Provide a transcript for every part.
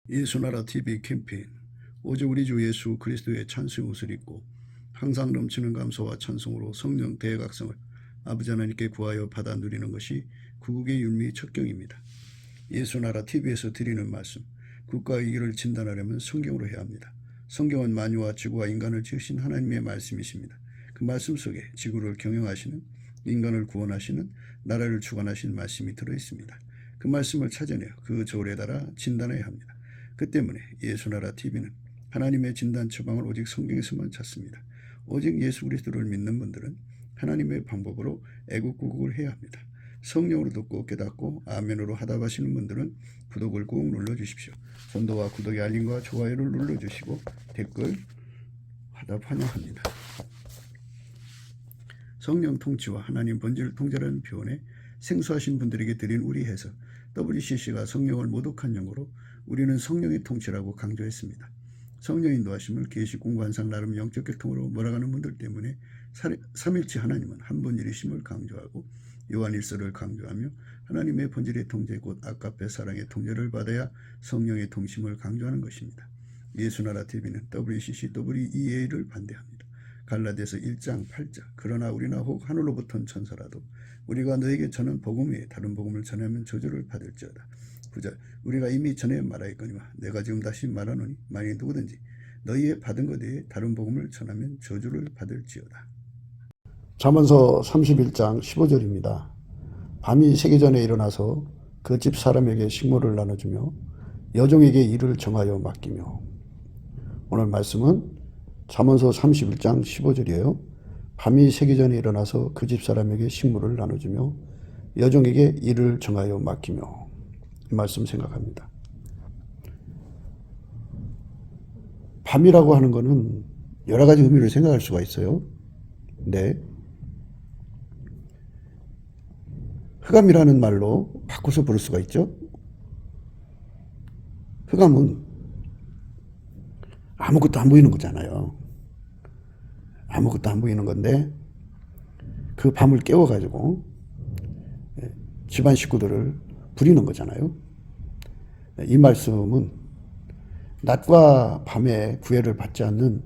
예수나라 TV 캠페인. 오직 우리 주 예수 그리스도의 찬송의 옷을 입고 항상 넘치는 감사와 찬송으로 성령 대각성을 아버지 하나님께 구하여 받아 누리는 것이 구국의 율미 척경입니다. 예수나라 TV에서 드리는 말씀, 국가의 위기를 진단하려면 성경으로 해야 합니다. 성경은 만유와 지구와 인간을 지으신 하나님의 말씀이십니다. 그 말씀 속에 지구를 경영하시는, 인간을 구원하시는, 나라를 주관하시는 말씀이 들어있습니다. 그 말씀을 찾아내어 그 조례에 따라 진단해야 합니다. 그 때문에 예수나라 TV는 하나님의 진단 처방을 오직 성경에서만 찾습니다. 오직 예수 그리스도를 믿는 분들은 하나님의 방법으로 애국구국을 해야 합니다. 성령으로 듣고 깨닫고 아멘으로 하답하시는 분들은 구독을 꾹 눌러주십시오. 전도와 구독의 알림과 좋아요를 눌러주시고 댓글 화답 환영합니다. 성령 통치와 하나님 본질 통제라는 표현에 생소하신 분들에게 드린 우리 해석, WCC가 성령을 모독한 용어로 우리는 성령의 통치라고 강조했습니다. 성령 인도하심을 계시 공관상 나름 영적 교통으로 몰아가는 분들 때문에 삼일체 하나님은 한 분일이심을 강조하고 요한일서를 강조하며 하나님의 본질의 통제 곧 아까페 사랑의 통제를 받아야 성령의 통심을 강조하는 것입니다. 예수나라 TV는 WCC, WEA를 반대합니다. 갈라디아서 1장 8절 그러나 우리나 혹 하늘로부터 온 천사라도 우리가 너에게 전한 복음 외에 다른 복음을 전하면 저주를 받을지어다. 9절 우리가 이미 전에 말하였거니와 내가 지금 다시 말하노니 만일 누구든지 너희의 받은 것 외에 다른 복음을 전하면 저주를 받을지어다. 잠언서 31장 15절입니다. 밤이 새기 전에 일어나서 그 집 사람에게 식물을 나눠주며 여종에게 일을 정하여 맡기며. 오늘 말씀은 잠언서 31장 15절이에요. 밤이 새기 전에 일어나서 그 집 사람에게 식물을 나눠주며 여종에게 일을 정하여 맡기며. 이 말씀 생각합니다. 밤이라고 하는 것은 여러 가지 의미를 생각할 수가 있어요. 근데 흑암이라는 말로 바꿔서 부를 수가 있죠. 흑암은 아무것도 안 보이는 거잖아요. 아무것도 안 보이는 건데 그 밤을 깨워가지고 집안 식구들을 부리는 거잖아요. 이 말씀은 낮과 밤에 구애를 받지 않는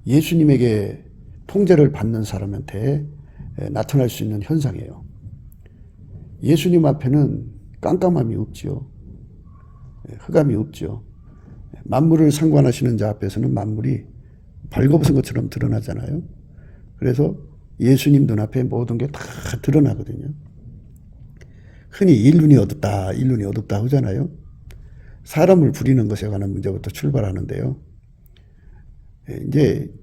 예수님에게 통제를 받는 사람한테 나타날 수 있는 현상이에요. 예수님 앞에는 깜깜함이 없지요. 흑암이 없죠. 만물을 상관하시는 자 앞에서는 만물이 벌거벗은 것처럼 드러나잖아요. 그래서 예수님 눈앞에 모든 게 다 드러나거든요. 흔히 일눈이 어둡다, 일눈이 어둡다 하잖아요. 사람을 부리는 것에 관한 문제부터 출발하는데요. 이제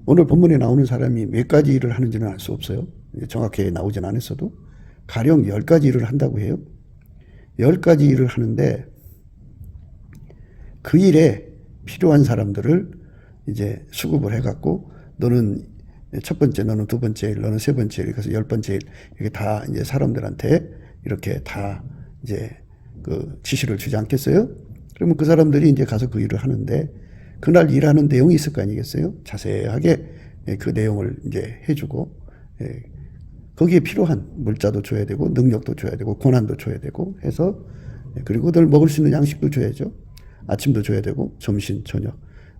오늘 본문에 나오는 사람이 몇 가지 일을 하는지는 알 수 없어요. 정확히 나오진 않았어도 가령 10가지 일을 한다고 해요. 10가지 일을 하는데 그 일에 필요한 사람들을 이제 수급을 해갖고 너는 첫 번째, 너는 두 번째 일, 너는 세 번째 일, 그래서 10번째 일, 이렇게 다 이제 사람들한테 이렇게 다 이제 그 지시를 주지 않겠어요? 그러면 그 사람들이 이제 가서 그 일을 하는데 그날 일하는 내용이 있을 거 아니겠어요? 자세하게 그 내용을 이제 해주고, 거기에 필요한 물자도 줘야 되고, 능력도 줘야 되고, 고난도 줘야 되고 해서, 그리고 늘 먹을 수 있는 양식도 줘야죠. 아침도 줘야 되고, 점심, 저녁.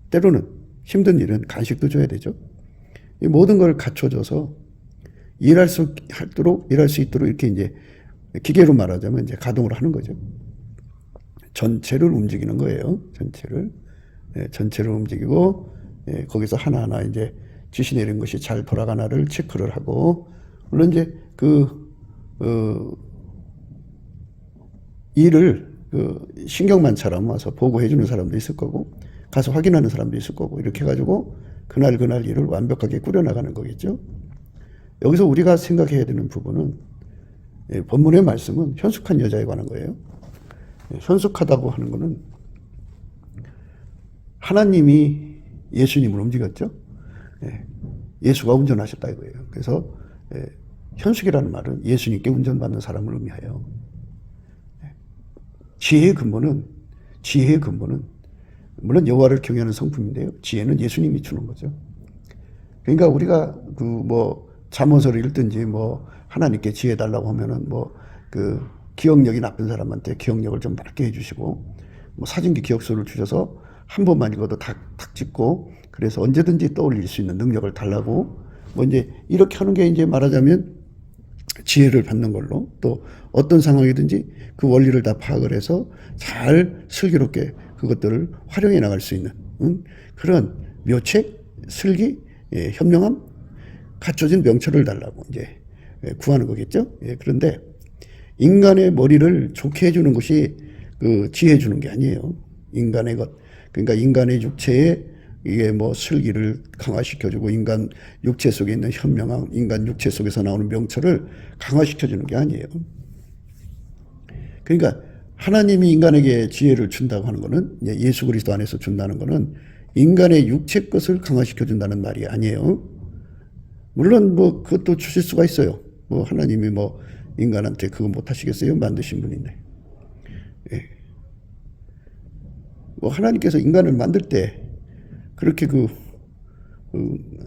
때로는 힘든 일은 간식도 줘야 되죠. 이 모든 걸 갖춰줘서 일할 수 있도록 이렇게 이제 기계로 말하자면 이제 가동을 하는 거죠. 전체를 움직이는 거예요. 전체를 움직이고, 거기서 하나하나 이제 지시 내린 것이 잘 돌아가나를 체크를 하고, 물론 이제 일을 신경만처럼 와서 보고해 주는 사람도 있을 거고, 가서 확인하는 사람도 있을 거고, 이렇게 해가지고 그날 일을 완벽하게 꾸려나가는 거겠죠. 여기서 우리가 생각해야 되는 부분은 본문의 말씀은 현숙한 여자에 관한 거예요. 현숙하다고 하는 것은 하나님이 예수님을 움직였죠. 예수가 운전하셨다 이거예요. 그래서 현숙이라는 말은 예수님께 운전받는 사람을 의미해요. 지혜의 근본은 물론 여호와를 경외하는 성품인데요. 지혜는 예수님이 주는 거죠. 그러니까 우리가 잠언서를 읽든지 하나님께 지혜 달라고 하면은 기억력이 나쁜 사람한테 기억력을 좀 넓게 해주시고, 뭐 사진기 기억소를 주셔서 한 번만 읽어도 탁 찍고 그래서 언제든지 떠올릴 수 있는 능력을 달라고 뭐 이제 이렇게 하는 게 이제 말하자면 지혜를 받는 걸로 또 어떤 상황이든지 그 원리를 다 파악을 해서 잘 슬기롭게 그것들을 활용해 나갈 수 있는 그런 묘책, 슬기, 현명함, 갖춰진 명철을 달라고 이제 구하는 거겠죠. 그런데 인간의 머리를 좋게 해주는 것이 그 지혜 주는 게 아니에요. 인간의 것, 그러니까 인간의 육체에 이게 뭐 슬기를 강화시켜주고 인간 육체 속에 있는 현명함, 인간 육체 속에서 나오는 명철을 강화시켜주는 게 아니에요. 그러니까 하나님이 인간에게 지혜를 준다고 하는 것은 예수 그리스도 안에서 준다는 것은 인간의 육체 것을 강화시켜준다는 말이 아니에요. 물론 뭐 그것도 주실 수가 있어요. 뭐 하나님이 뭐 인간한테 그거 못 하시겠어요? 만드신 분인데. 예. 뭐 하나님께서 인간을 만들 때 그렇게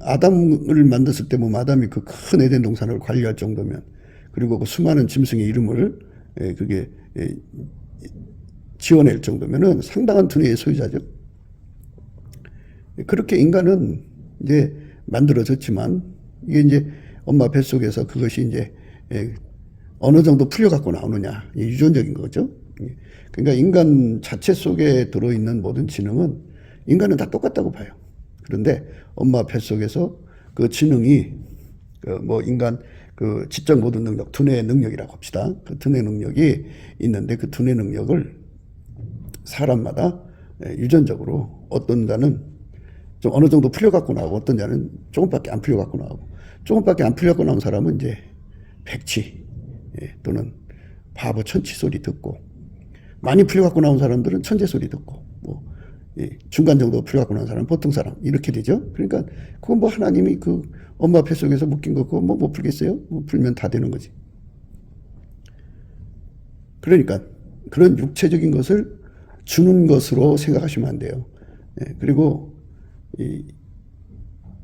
아담을 만들었을 때 뭐 아담이 그 큰 에덴 동산을 관리할 정도면 그리고 그 수많은 짐승의 이름을 그게 지어낼 정도면은 상당한 두뇌의 소유자죠. 그렇게 인간은 이제 만들어졌지만 이게 이제 엄마 뱃속에서 그것이 이제 어느 정도 풀려갖고 나오느냐 유전적인 거죠. 그러니까 인간 자체 속에 들어있는 모든 지능은 인간은 다 똑같다고 봐요. 그런데 엄마 뱃속에서 그 지능이 뭐 인간 그 지적 모든 능력, 두뇌 능력이라고 합시다. 그 두뇌 능력이 있는데 그 두뇌 능력을 사람마다 유전적으로 어떤 자는 좀 어느 정도 풀려갖고 나오고 어떤 자는 조금밖에 안 풀려갖고 나오고 조금밖에 안 풀려갖고 나온 사람은 이제 백치 또는 바보 천치 소리 듣고 많이 풀려갖고 나온 사람들은 천재 소리 듣고 뭐 중간 정도 풀려갖고 나온 사람은 보통 사람 이렇게 되죠. 그러니까 그건 뭐 하나님이 그 엄마 뱃속에서 묶인 거 그거 뭐 못 풀겠어요? 뭐 풀면 다 되는 거지. 그러니까 그런 육체적인 것을 주는 것으로 생각하시면 안 돼요. 그리고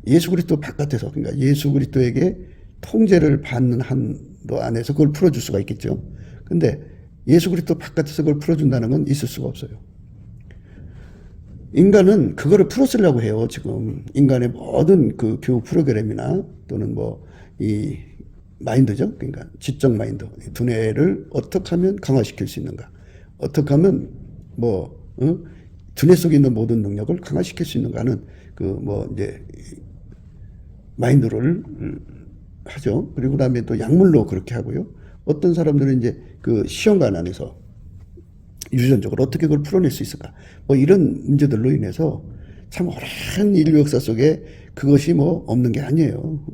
예수 그리스도 바깥에서 그러니까 예수 그리스도에게 통제를 받는 한도 안에서 그걸 풀어줄 수가 있겠죠. 근데 예수 그리스도 바깥에서 그걸 풀어준다는 건 있을 수가 없어요. 인간은 그거를 풀어쓰려고 해요. 지금 인간의 모든 그 교육 프로그램이나 또는 뭐 이 마인드죠. 그러니까 지적 마인드, 두뇌를 어떻게 하면 강화시킬 수 있는가, 어떻게 하면 뭐 두뇌 속에 있는 모든 능력을 강화시킬 수 있는가 하는 그 뭐 이제 마인드를 하죠. 그리고 그다음에 또 약물로 그렇게 하고요. 어떤 사람들은 이제 그 시험관 안에서 유전적으로 어떻게 그걸 풀어낼 수 있을까? 뭐 이런 문제들로 인해서 참 오랜 인류 역사 속에 그것이 뭐 없는 게 아니에요.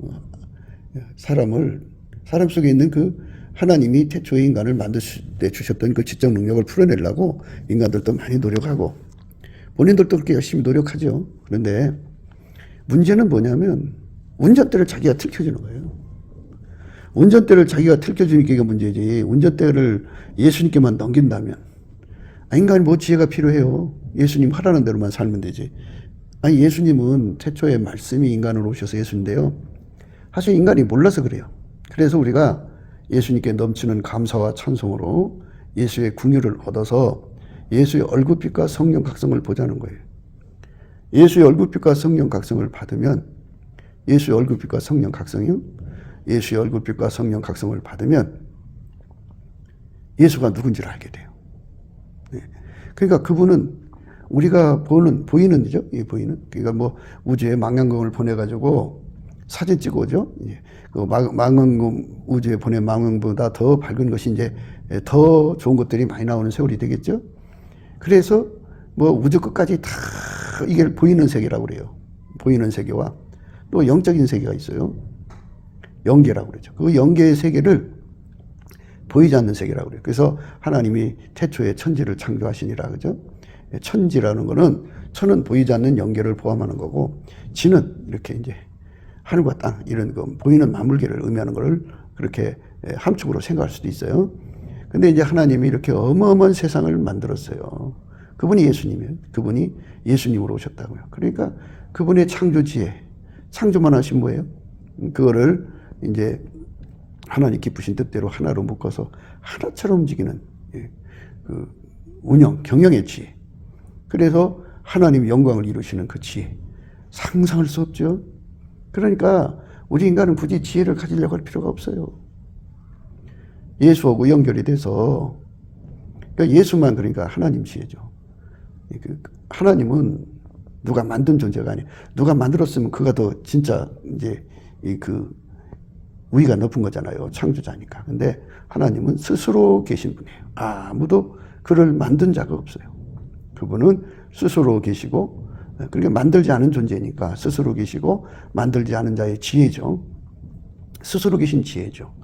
사람 속에 있는 그 하나님이 태초의 인간을 만드실 때 주셨던 그 지적 능력을 풀어내려고 인간들도 많이 노력하고 본인들도 그렇게 열심히 노력하죠. 그런데 문제는 뭐냐면 운전대를 자기가 틀켜주는 거예요. 운전대를 자기가 틀켜주니까 이게 문제지. 운전대를 예수님께만 넘긴다면 인간이 뭐 지혜가 필요해요. 예수님 하라는 대로만 살면 되지. 아니 예수님은 태초에 말씀이 인간으로 오셔서 예수인데요. 사실 인간이 몰라서 그래요. 그래서 우리가 예수님께 넘치는 감사와 찬송으로 예수의 궁유를 얻어서 예수의 얼굴빛과 성령 각성을 보자는 거예요. 예수의 얼굴빛과 성령 각성을 받으면 예수의 얼굴빛과 성령 각성이요. 예수의 얼굴빛과 성령 각성을 받으면 예수가 누군지를 알게 돼요. 그러니까 그분은 우리가 보이는 이죠. 예, 보이는. 그러니까 뭐 우주에 망원경을 보내가지고 사진 찍어오죠. 예. 그 망원경 우주에 보낸 망원경보다 더 밝은 것이 이제 더 좋은 것들이 많이 나오는 세월이 되겠죠. 그래서 뭐 우주 끝까지 다 이게 보이는 세계라고 그래요. 보이는 세계와 또 영적인 세계가 있어요. 영계라고 그러죠. 그 영계의 세계를 보이지 않는 세계라고 그래요. 그래서 하나님이 태초에 천지를 창조하시니라 그죠? 천지라는 거는 천은 보이지 않는 영계를 포함하는 거고 지는 이렇게 이제 하늘과 땅 이런 그 보이는 만물계를 의미하는 걸 그렇게 함축으로 생각할 수도 있어요. 근데 이제 하나님이 이렇게 어마어마한 세상을 만들었어요. 그분이 예수님이에요. 그분이 예수님으로 오셨다고요. 그러니까 그분의 창조지혜, 창조만 하신 뭐예요? 그거를 이제 하나님 기쁘신 뜻대로 하나로 묶어서 하나처럼 움직이는 그 운영, 경영의 지혜. 그래서 하나님의 영광을 이루시는 그 지혜. 상상할 수 없죠. 그러니까 우리 인간은 굳이 지혜를 가지려고 할 필요가 없어요. 예수하고 연결이 돼서, 그러니까 예수만 그러니까 하나님 지혜죠. 하나님은 누가 만든 존재가 아니에요. 누가 만들었으면 그가 더 진짜 이제 그 우위가 높은 거잖아요. 창조자니까. 근데 하나님은 스스로 계신 분이에요. 아무도 그를 만든 자가 없어요. 그분은 스스로 계시고, 그러니까 만들지 않은 존재니까 스스로 계시고 만들지 않은 자의 지혜죠. 스스로 계신 지혜죠.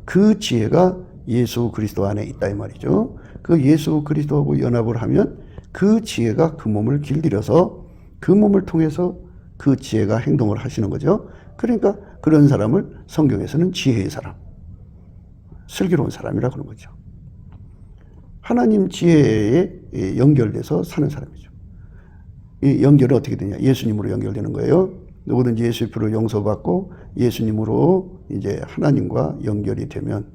그 지혜가 예수 그리스도 안에 있다 이 말이죠. 그 예수 그리스도하고 연합을 하면 그 지혜가 그 몸을 길들여서 그 몸을 통해서 그 지혜가 행동을 하시는 거죠. 그러니까 그런 사람을 성경에서는 지혜의 사람, 슬기로운 사람이라고 하는 거죠. 하나님 지혜에 연결돼서 사는 사람이죠. 이 연결은 어떻게 되냐? 예수님으로 연결되는 거예요. 누구든지 예수의 피로 용서받고 예수님으로 이제 하나님과 연결이 되면,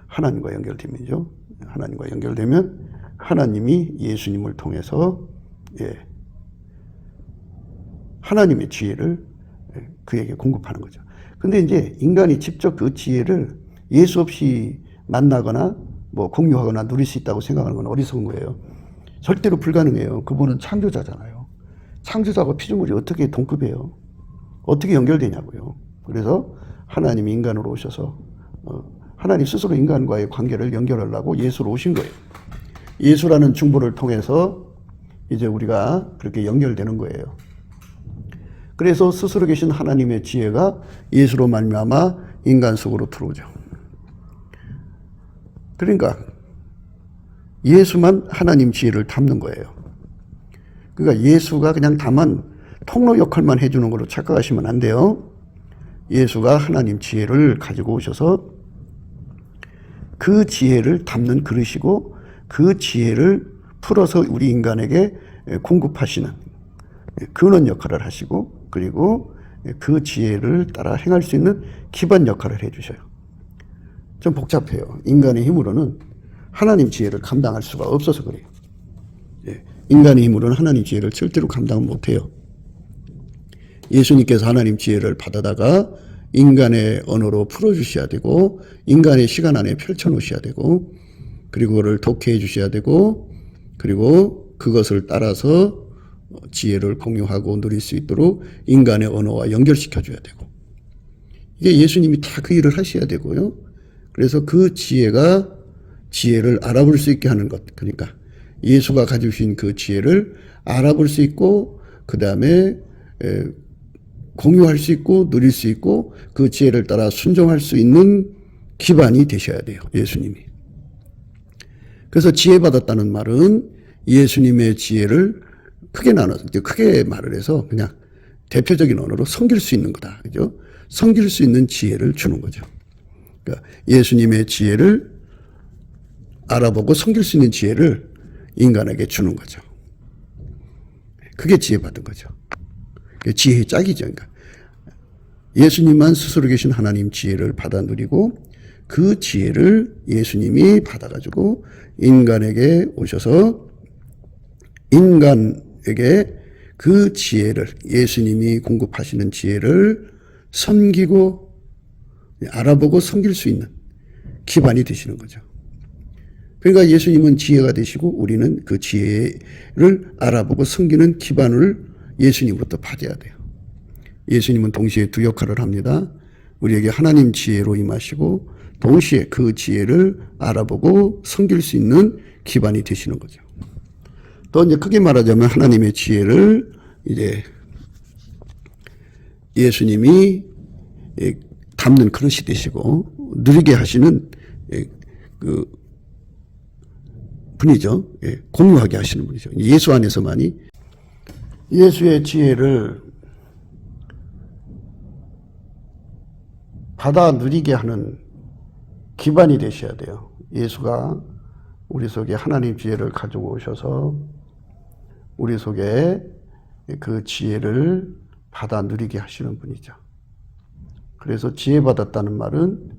하나님과 연결되면요. 하나님과 연결되면 하나님이 예수님을 통해서 하나님의 지혜를 그에게 공급하는 거죠. 근데 이제 인간이 직접 그 지혜를 예수 없이 만나거나 뭐 공유하거나 누릴 수 있다고 생각하는 건 어리석은 거예요. 절대로 불가능해요. 그분은 창조자잖아요. 창조자와 피조물이 어떻게 동급해요? 어떻게 연결되냐고요. 그래서 하나님이 인간으로 오셔서 하나님 스스로 인간과의 관계를 연결하려고 예수로 오신 거예요. 예수라는 중보를 통해서 이제 우리가 그렇게 연결되는 거예요. 그래서 스스로 계신 하나님의 지혜가 예수로 말미암아 인간 속으로 들어오죠. 그러니까 예수만 하나님 지혜를 담는 거예요. 그러니까 예수가 그냥 다만 통로 역할만 해주는 걸로 착각하시면 안 돼요. 예수가 하나님 지혜를 가지고 오셔서 그 지혜를 담는 그릇이고 그 지혜를 풀어서 우리 인간에게 공급하시는 근원 역할을 하시고, 그리고 그 지혜를 따라 행할 수 있는 기반 역할을 해주셔요. 좀 복잡해요. 인간의 힘으로는 하나님 지혜를 감당할 수가 없어서 그래요. 인간의 힘으로는 하나님 지혜를 절대로 감당을 못해요. 예수님께서 하나님 지혜를 받아다가 인간의 언어로 풀어주셔야 되고, 인간의 시간 안에 펼쳐놓으셔야 되고, 그리고 그걸 독해해 주셔야 되고, 그리고 그것을 따라서 지혜를 공유하고 누릴 수 있도록 인간의 언어와 연결시켜 줘야 되고, 이게 예수님이 다 그 일을 하셔야 되고요. 그래서 그 지혜가 지혜를 알아볼 수 있게 하는 것, 그러니까 예수가 가지신 그 지혜를 알아볼 수 있고, 그 다음에 공유할 수 있고 누릴 수 있고 그 지혜를 따라 순종할 수 있는 기반이 되셔야 돼요. 예수님이. 그래서 지혜 받았다는 말은 예수님의 지혜를 크게 나눠서, 크게 말을 해서 그냥 대표적인 언어로 섬길 수 있는 거다. 그죠? 섬길 수 있는 지혜를 주는 거죠. 그러니까 예수님의 지혜를 알아보고 섬길 수 있는 지혜를 인간에게 주는 거죠. 그게 지혜 받은 거죠. 지혜의 짝이죠. 그러니까 예수님만 스스로 계신 하나님 지혜를 받아 누리고 그 지혜를 예수님이 받아가지고 인간에게 오셔서 인간에게 그 지혜를, 예수님이 공급하시는 지혜를 섬기고 알아보고 섬길 수 있는 기반이 되시는 거죠. 그러니까 예수님은 지혜가 되시고 우리는 그 지혜를 알아보고 섬기는 기반을 예수님으로부터 받아야 돼요. 예수님은 동시에 두 역할을 합니다. 우리에게 하나님 지혜로 임하시고 동시에 그 지혜를 알아보고 섬길 수 있는 기반이 되시는 거죠. 또 이제 크게 말하자면 하나님의 지혜를 이제 예수님이 담는 그릇이 되시고 누리게 하시는 그 분이죠. 공유하게 하시는 분이죠. 예수 안에서만이 예수의 지혜를 받아 누리게 하는 기반이 되셔야 돼요. 예수가 우리 속에 하나님 지혜를 가지고 오셔서 우리 속에 그 지혜를 받아 누리게 하시는 분이죠. 그래서 지혜 받았다는 말은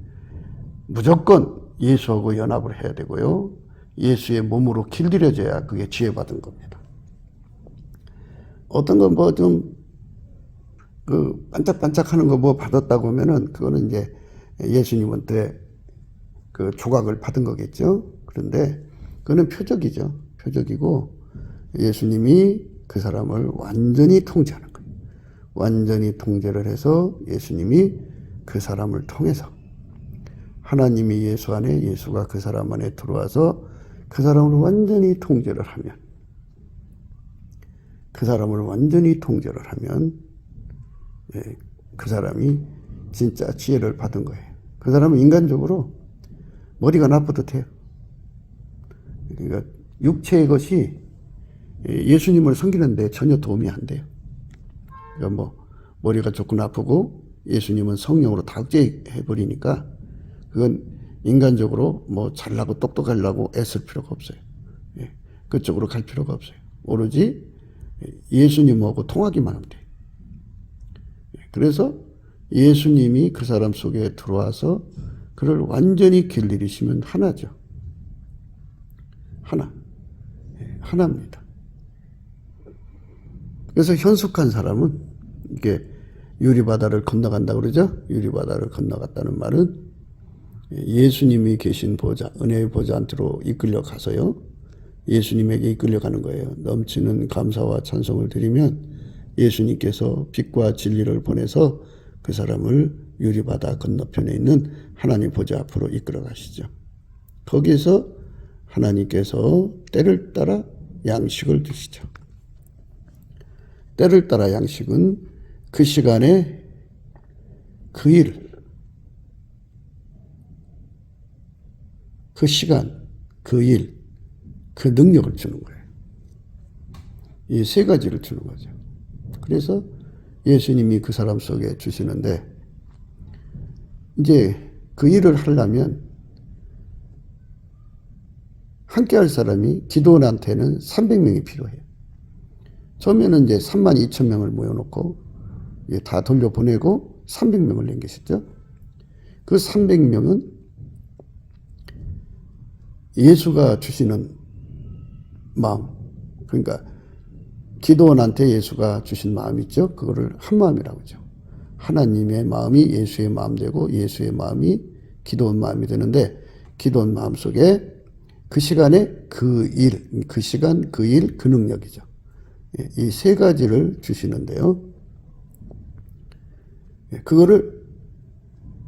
무조건 예수하고 연합을 해야 되고요. 예수의 몸으로 길들여져야 그게 지혜받은 겁니다. 어떤 거 뭐 좀 반짝반짝 하는 거 뭐 받았다고 하면은 그거는 이제 예수님한테 그 조각을 받은 거겠죠. 그런데 그거는 표적이죠. 표적이고 예수님이 그 사람을 완전히 통제하는 거예요. 완전히 통제를 해서 예수님이 그 사람을 통해서 하나님이 예수 안에, 예수가 그 사람 안에 들어와서 그 사람을 완전히 통제를 하면, 그 사람을 완전히 통제를 하면 그 사람이 진짜 지혜를 받은 거예요. 그 사람은 인간적으로 머리가 나쁘듯해요. 그러니까 육체의 것이 예수님을 섬기는데 전혀 도움이 안 돼요. 그러니까 뭐 머리가 조금 아프고 예수님은 성령으로 다 억제해버리니까 그건 인간적으로 뭐 잘나고 똑똑하려고 애쓸 필요가 없어요. 그쪽으로 갈 필요가 없어요. 오로지 예수님하고 통하기만 하면 돼요. 그래서 예수님이 그 사람 속에 들어와서 그를 완전히 길들이시면 하나죠. 하나입니다. 그래서 현숙한 사람은 이게 유리바다를 건너간다 그러죠. 유리바다를 건너갔다는 말은 예수님이 계신 보좌, 은혜의 보좌 안으로 이끌려 가서요. 예수님에게 이끌려가는 거예요. 넘치는 감사와 찬송을 드리면 예수님께서 빛과 진리를 보내서 그 사람을 유리바다 건너편에 있는 하나님 보좌 앞으로 이끌어 가시죠. 거기에서 하나님께서 때를 따라 양식을 드시죠. 때를 따라 양식은 그 시간에 그 일, 그 시간, 그 일, 그 능력을 주는 거예요. 이 세 가지를 주는 거죠. 그래서 예수님이 그 사람 속에 주시는데 이제 그 일을 하려면 함께 할 사람이 기도원한테는 300명이 필요해요. 처음에는 이제 32,000명을 모여놓고 다 돌려보내고 300명을 남기셨죠. 그 300명은 예수가 주시는 마음, 그러니까 기도원한테 예수가 주신 마음 있죠. 그거를 한 마음이라고 하죠. 하나님의 마음이 예수의 마음 되고 예수의 마음이 기도원 마음이 되는데 기도원 마음 속에 그 시간에 그 일, 그 시간, 그 일, 그 능력이죠. 이 세 가지를 주시는데요. 그거를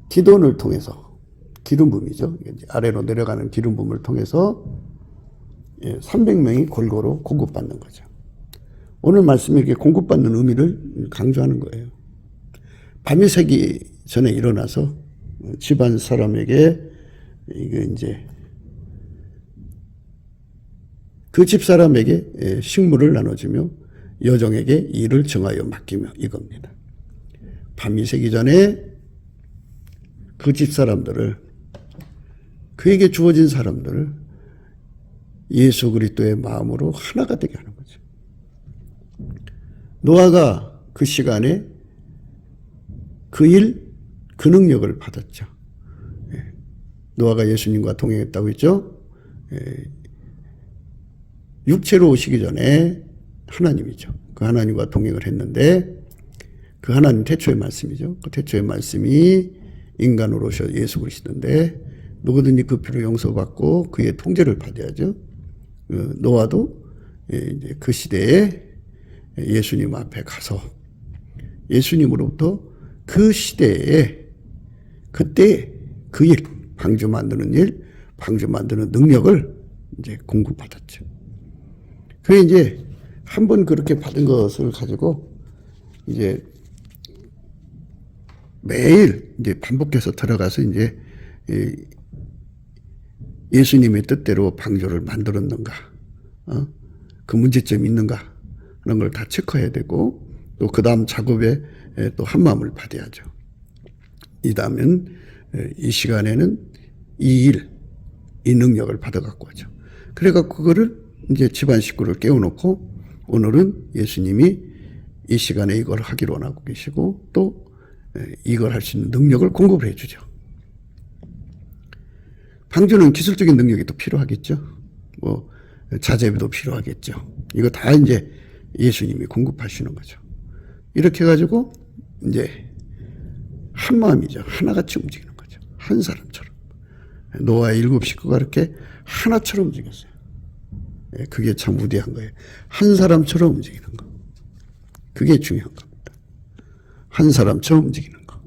기도원을 통해서 기름 부음이죠. 아래로 내려가는 기름 부음을 통해서 300명이 골고루 공급받는 거죠. 오늘 말씀에 이렇게 공급받는 의미를 강조하는 거예요. 밤이 새기 전에 일어나서 집안 사람에게 이게 이제 그 집 사람에게 식물을 나눠주며 여종에게 일을 정하여 맡기며 이겁니다. 밤이 새기 전에 그 집 사람들을, 그에게 주어진 사람들을 예수 그리스도의 마음으로 하나가 되게 하는 거죠. 노아가 그 시간에 그 일, 그 능력을 받았죠. 노아가 예수님과 동행했다고 했죠. 육체로 오시기 전에 하나님이죠. 그 하나님과 동행을 했는데 그 하나님 태초의 말씀이죠. 그 태초의 말씀이 인간으로 오셔 예수 그리스도인데 누구든지 그 피로 용서받고 그의 통제를 받아야죠. 노아도 이제 그 시대에 예수님 앞에 가서 예수님으로부터 그 시대에 그때 그 일, 방주 만드는 일, 방주 만드는 능력을 이제 공급받았죠. 그래 이제 한 번 그렇게 받은 것을 가지고 이제 매일 이제 반복해서 들어가서 이제 예수님의 뜻대로 방주를 만들었는가, 그 문제점이 있는가 하는 걸 다 체크해야 되고 또 그 다음 작업에 또 한마음을 받아야죠. 이 다음엔 이 시간에는 이 일, 이 능력을 받아갖고 하죠. 그래갖고 그거를 이제 집안 식구를 깨워놓고 오늘은 예수님이 이 시간에 이걸 하기로 원하고 계시고 또 이걸 할 수 있는 능력을 공급을 해주죠. 방주는 기술적인 능력이 또 필요하겠죠. 뭐 자재비도 필요하겠죠. 이거 다 이제 예수님이 공급하시는 거죠. 이렇게 해가지고 이제 한 마음이죠. 하나같이 움직이는 거죠. 한 사람처럼. 노아의 7 식구가 이렇게 하나처럼 움직였어요. 그게 참 위대한 거예요. 한 사람처럼 움직이는 거. 그게 중요한 겁니다. 한 사람처럼 움직이는 거.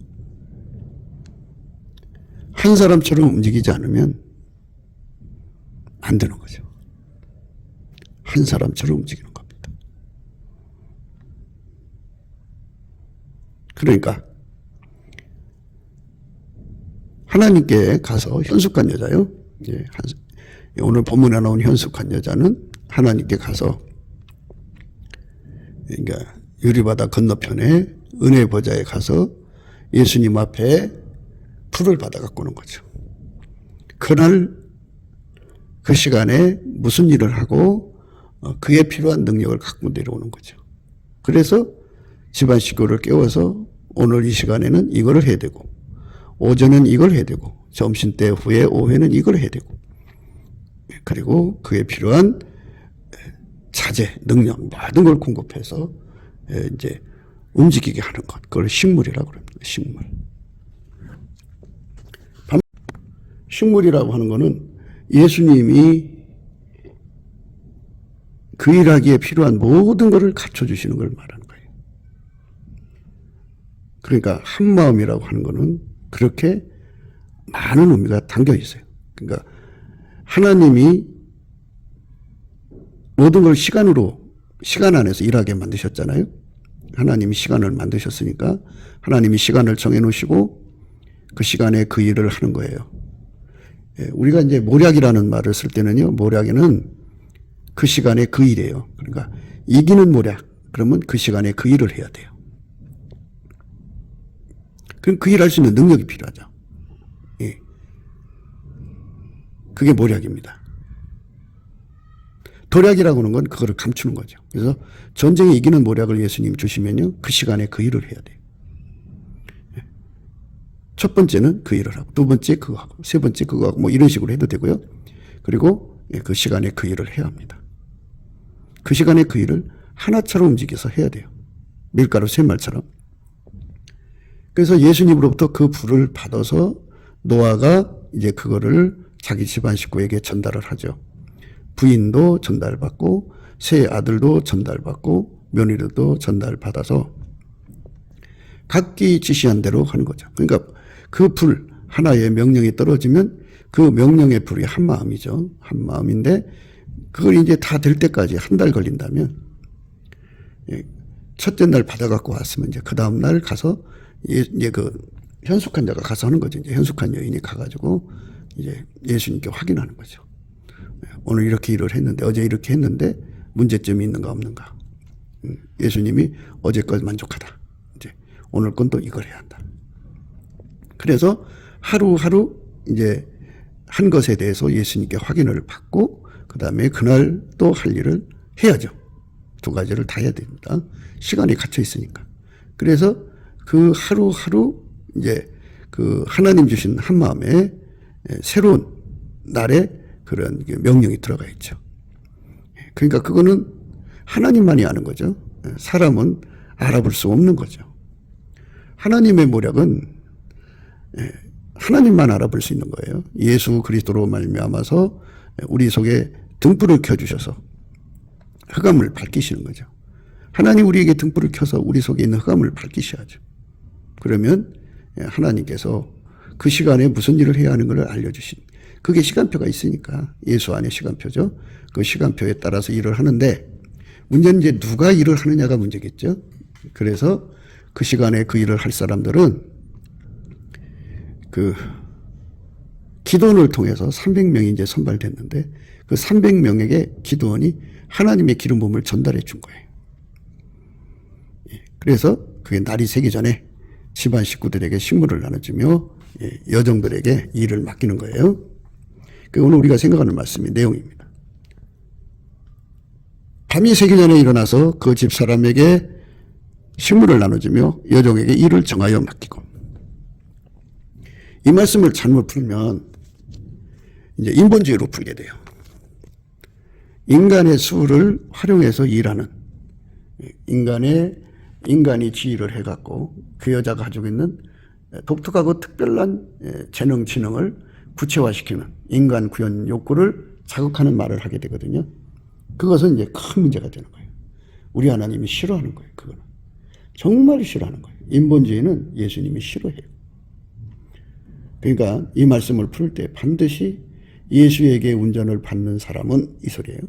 한 사람처럼 움직이지 않으면 안 되는 거죠. 한 사람처럼 움직이는 겁니다. 그러니까 하나님께 가서 현숙한 여자요. 오늘 본문에 나온 현숙한 여자는 하나님께 가서 그러니까 유리바다 건너편에 은혜 보좌에 가서 예수님 앞에 풀을 받아 갖고 오는 거죠. 그날 그 시간에 무슨 일을 하고 그에 필요한 능력을 갖고 내려오는 거죠. 그래서 집안 식구를 깨워서 오늘 이 시간에는 이걸 해야 되고 오전은 이걸 해야 되고 점심때 후에 오후에는 이걸 해야 되고 그리고 그에 필요한 자재, 능력 모든 걸 공급해서 이제 움직이게 하는 것. 그걸 식물이라고 합니다. 식물. 식물이라고 하는 거는 예수님이 그 일하기에 필요한 모든 것을 갖춰주시는 걸 말하는 거예요. 그러니까 한 마음이라고 하는 거는 그렇게 많은 의미가 담겨 있어요. 그러니까 하나님이 모든 걸 시간 안에서 일하게 만드셨잖아요. 하나님이 시간을 만드셨으니까 하나님이 시간을 정해놓으시고 그 시간에 그 일을 하는 거예요. 우리가 이제 모략이라는 말을 쓸 때는요, 모략에는 그 시간에 그 일이에요. 그러니까 이기는 모략, 그러면 그 시간에 그 일을 해야 돼요. 그럼 그 일 할 수 있는 능력이 필요하죠. 예. 그게 모략입니다. 도략이라고 하는 건 그거를 감추는 거죠. 그래서 전쟁에 이기는 모략을 예수님 주시면요, 그 시간에 그 일을 해야 돼요. 첫 번째는 그 일을 하고, 두 번째 그거 하고, 세 번째 그거 하고, 뭐 이런 식으로 해도 되고요. 그리고 그 시간에 그 일을 해야 합니다. 그 시간에 그 일을 하나처럼 움직여서 해야 돼요. 밀가루 쇠말처럼. 그래서 예수님으로부터 그 불을 받아서 노아가 이제 그거를 자기 집안 식구에게 전달을 하죠. 부인도 전달받고 새 아들도 전달받고 며느리도 전달받아서 각기 지시한 대로 하는 거죠. 그러니까 그 불 하나의 명령이 떨어지면 그 명령의 불이 한 마음이죠. 한 마음인데 그걸 이제 다 될 때까지 한 달 걸린다면 첫째 날 받아갖고 왔으면 이제 그 다음 날 가서 이제 그 현숙한 자가 가서 하는 거죠. 이제 현숙한 여인이 가가지고 이제 예수님께 확인하는 거죠. 오늘 이렇게 일을 했는데 어제 이렇게 했는데 문제점이 있는가 없는가. 예수님이 어제 것 만족하다. 이제 오늘 건 또 이걸 해야 한다. 그래서 하루하루 이제 한 것에 대해서 예수님께 확인을 받고 그 다음에 그날 또 할 일을 해야죠. 두 가지를 다 해야 됩니다. 시간이 갇혀 있으니까. 그래서 그 하루하루 이제 그 하나님 주신 한 마음에 새로운 날에 그런 명령이 들어가 있죠. 그러니까 그거는 하나님만이 아는 거죠. 사람은 알아볼 수 없는 거죠. 하나님의 모략은 하나님만 알아볼 수 있는 거예요. 예수 그리스도로 말미암아서 우리 속에 등불을 켜주셔서 흑암을 밝히시는 거죠. 하나님 우리에게 등불을 켜서 우리 속에 있는 흑암을 밝히셔야죠. 그러면 하나님께서 그 시간에 무슨 일을 해야 하는 걸 알려주신, 그게 시간표가 있으니까 예수 안에 시간표죠. 그 시간표에 따라서 일을 하는데 문제는 이제 누가 일을 하느냐가 문제겠죠. 그래서 그 시간에 그 일을 할 사람들은 그 기도원을 통해서 300명이 이제 선발됐는데 그 300명에게 기도원이 하나님의 기름 부음을 전달해 준 거예요. 그래서 그게 날이 새기 전에 집안 식구들에게 식물을 나눠주며 여종들에게 일을 맡기는 거예요. 그 오늘 우리가 생각하는 말씀이 내용입니다. 밤이 새기 전에 일어나서 그 집 사람에게 식물을 나눠주며 여종에게 일을 정하여 맡기고, 이 말씀을 잘못 풀면 이제 인본주의로 풀게 돼요. 인간의 수를 활용해서 일하는, 인간이 지휘를 해갖고 그 여자가 가지고 있는 독특하고 특별한 지능을 구체화시키는 인간 구현 욕구를 자극하는 말을 하게 되거든요. 그것은 이제 큰 문제가 되는 거예요. 우리 하나님이 싫어하는 거예요. 그거는 정말 싫어하는 거예요. 인본주의는 예수님이 싫어해요. 그러니까 이 말씀을 풀 때 반드시 예수에게 운전을 받는 사람은 이 소리예요.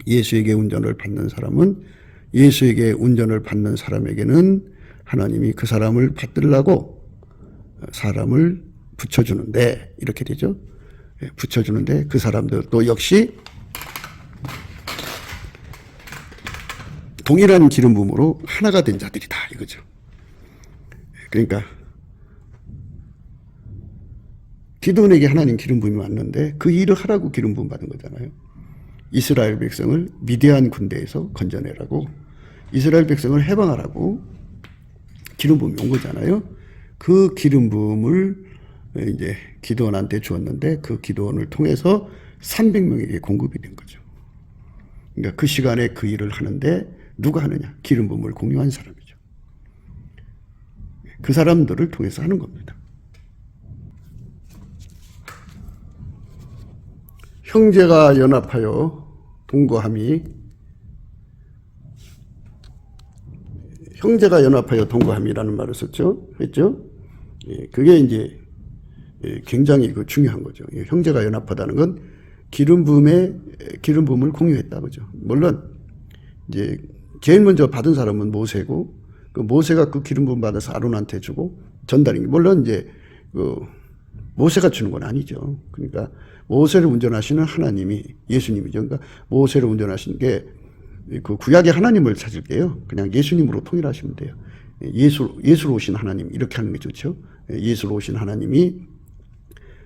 예수에게 운전을 받는 사람은, 예수에게 운전을 받는 사람에게는 하나님이 그 사람을 받들라고 사람을 붙여주는데, 이렇게 되죠. 붙여주는데 그 사람들도 역시 동일한 기름 부음으로 하나가 된 자들이다, 이거죠. 그러니까 기드온에게 하나님 기름 부음이 왔는데 그 일을 하라고 기름 부음 받은 거잖아요. 이스라엘 백성을 미디안 군대에서 건져내라고, 이스라엘 백성을 해방하라고 기름 부음이 온 거잖아요. 그 기름 부음을 이제 기드온한테 주었는데 그 기드온을 통해서 300명에게 공급이 된 거죠. 그러니까 그 시간에 그 일을 하는데 누가 하느냐? 기름 부음을 공유한 사람이죠. 그 사람들을 통해서 하는 겁니다. 형제가 연합하여 동거함이, 형제가 연합하여 동거함이라는 말을 썼죠. 했죠? 그게 이제 굉장히 중요한 거죠. 형제가 연합하다는 건 기름 부음을 공유했다, 그죠? 물론 이제 제일 먼저 받은 사람은 모세고, 그 모세가 그 기름 부음 받아서 아론한테 주고 전달인 게, 물론 이제 모세가 주는 건 아니죠. 그러니까 모세를 운전하시는 하나님이 예수님이죠. 그러니까 모세를 운전하시는 게 그 구약의 하나님을 찾을게요. 그냥 예수님으로 통일하시면 돼요. 예수로 오신 하나님, 이렇게 하는 게 좋죠. 예수로 오신 하나님이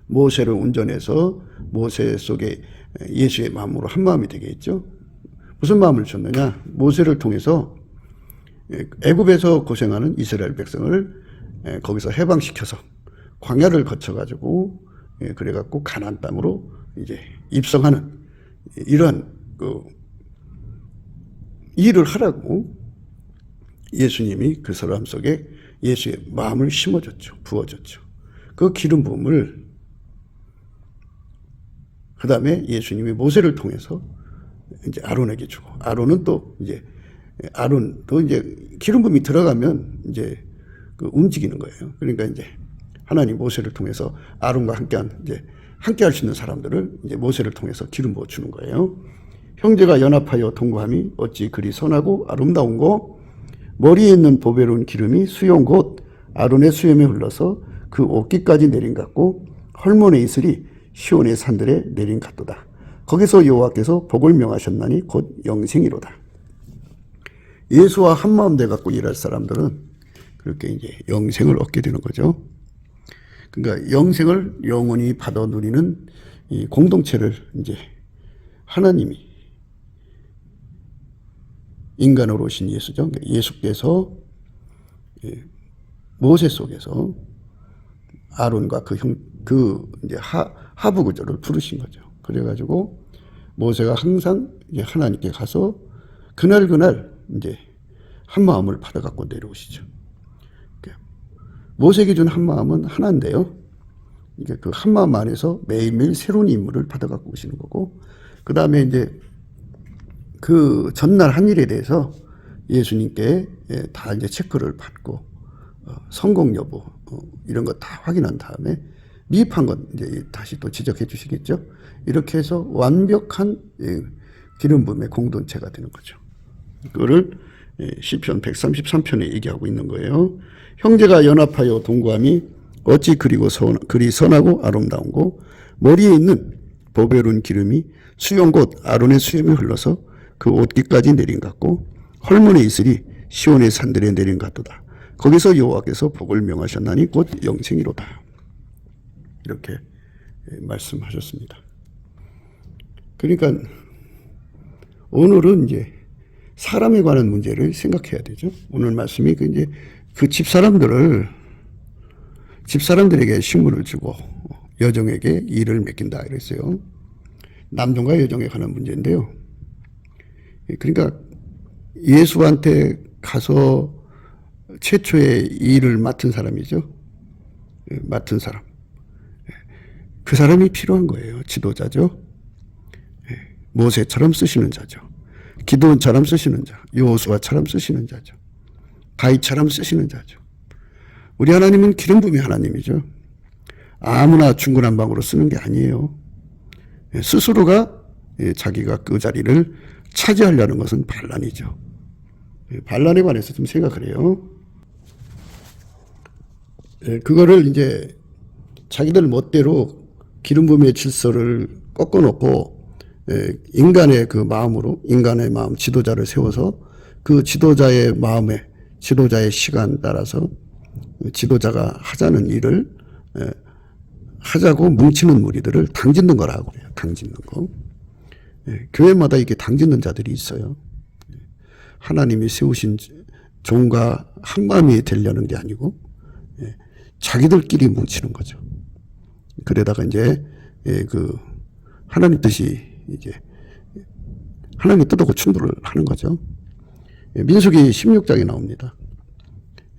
모세를 운전해서 모세 속에 예수의 마음으로 한 마음이 되게 했죠. 무슨 마음을 줬느냐? 모세를 통해서 애굽에서 고생하는 이스라엘 백성을 거기서 해방시켜서 광야를 거쳐가지고 그래갖고 가나안 땅으로 이제 입성하는 이런 일을 하라고 예수님이 그 사람 속에 예수의 마음을 심어줬죠. 부어줬죠. 그 기름 부음을 그 다음에 예수님이 모세를 통해서 이제 아론에게 주고, 아론은 또 이제 기름 부음이 들어가면 이제 움직이는 거예요. 그러니까 이제 하나님 모세를 통해서 아론과 함께 할 수 있는 사람들을 이제 모세를 통해서 기름 부어 주는 거예요. 형제가 연합하여 동거함이 어찌 그리 선하고 아름다운고, 머리에 있는 보배로운 기름이 수용 곧 아론의 수염에 흘러서 그 옷깃까지 내린 같고, 헐몬의 이슬이 시온의 산들에 내린 같도다. 거기서 여호와께서 복을 명하셨나니 곧 영생이로다. 예수와 한마음 돼 갖고 일할 사람들은 그렇게 이제 영생을 얻게 되는 거죠. 그러니까 영생을 영원히 받아 누리는 이 공동체를 이제 하나님이 인간으로 오신 예수죠. 그러니까 예수께서 모세 속에서 아론과 이제 하부 구조를 부르신 거죠. 그래가지고 모세가 항상 이제 하나님께 가서 그날 이제 한 마음을 받아갖고 내려오시죠. 모세에게 준 한 마음은 하나인데요. 이게 그 한 마음 안에서 매일매일 새로운 인물을 받아갖고 오시는 거고, 그 다음에 이제 그 전날 한 일에 대해서 예수님께 다 이제 체크를 받고 성공 여부 이런 거 다 확인한 다음에 미흡한 건 이제 다시 또 지적해 주시겠죠. 이렇게 해서 완벽한 기름 부음의 공동체가 되는 거죠. 그거를 시편 133편에 얘기하고 있는 거예요. 형제가 연합하여 동거함이 어찌 그리 선하고 아름다운고, 머리에 있는 보배로운 기름이 수용 곧 아론의 수염에 흘러서 그 옷깃까지 내린 같고, 헐몬의 이슬이 시온의 산들에 내린 같도다. 거기서 여호와께서 복을 명하셨나니 곧 영생이로다. 이렇게 말씀하셨습니다. 그러니까 오늘은 이제 사람에 관한 문제를 생각해야 되죠. 오늘 말씀이 이제 그 집사람들에게 식물을 주고 여종에게 일을 맡긴다 이랬어요. 남종과 여종에 관한 문제인데요. 그러니까 예수한테 가서 최초의 일을 맡은 사람이죠. 맡은 사람. 그 사람이 필요한 거예요. 지도자죠. 모세처럼 쓰시는 자죠. 기드온처럼 쓰시는 자. 여호수아처럼 쓰시는 자죠. 다윗처럼 쓰시는 자죠. 우리 하나님은 기름 부음의 하나님이죠. 아무나 중구난방으로 쓰는 게 아니에요. 스스로가 자기가 그 자리를 차지하려는 것은 반란이죠. 반란에 관해서 좀 생각을 해요. 그거를 이제 자기들 멋대로 기름 부음의 질서를 꺾어놓고 인간의 그 마음으로, 인간의 마음, 지도자를 세워서 그 지도자의 마음에, 지도자의 시간 따라서 지도자가 하자는 일을 하자고 뭉치는 무리들을 당짓는 거라고 그래요. 당짓는 거. 교회마다 이게 당짓는 자들이 있어요. 하나님이 세우신 종과 한마음이 되려는 게 아니고 자기들끼리 뭉치는 거죠. 그러다가 이제 그 하나님 뜻이 이제 하나님 뜻하고 충돌을 하는 거죠. 민수기 16장에 나옵니다.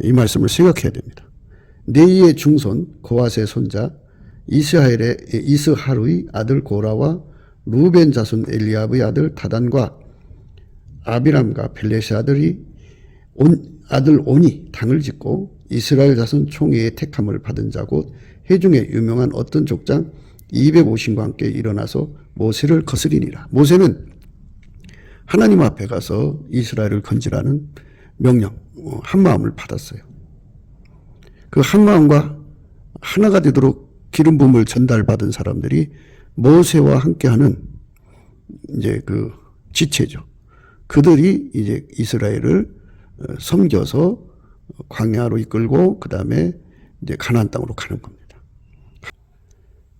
이 말씀을 생각해야 됩니다. 네이의 중손 고핫의 손자 이스하루의 아들 고라와 루벤 자손 엘리압의 아들 다단과 아비람과 벨렛의 아들 온이 당을 짓고 이스라엘 자손 총회의 택함을 받은 자 곧 회중에 유명한 어떤 족장 250과 함께 일어나서 모세를 거스리니라. 모세는 하나님 앞에 가서 이스라엘을 건지라는 명령, 한마음을 받았어요. 그 한마음과 하나가 되도록 기름 부음을 전달받은 사람들이 모세와 함께하는 이제 그 지체죠. 그들이 이제 이스라엘을 섬겨서 광야로 이끌고 그 다음에 이제 가나안 땅으로 가는 겁니다.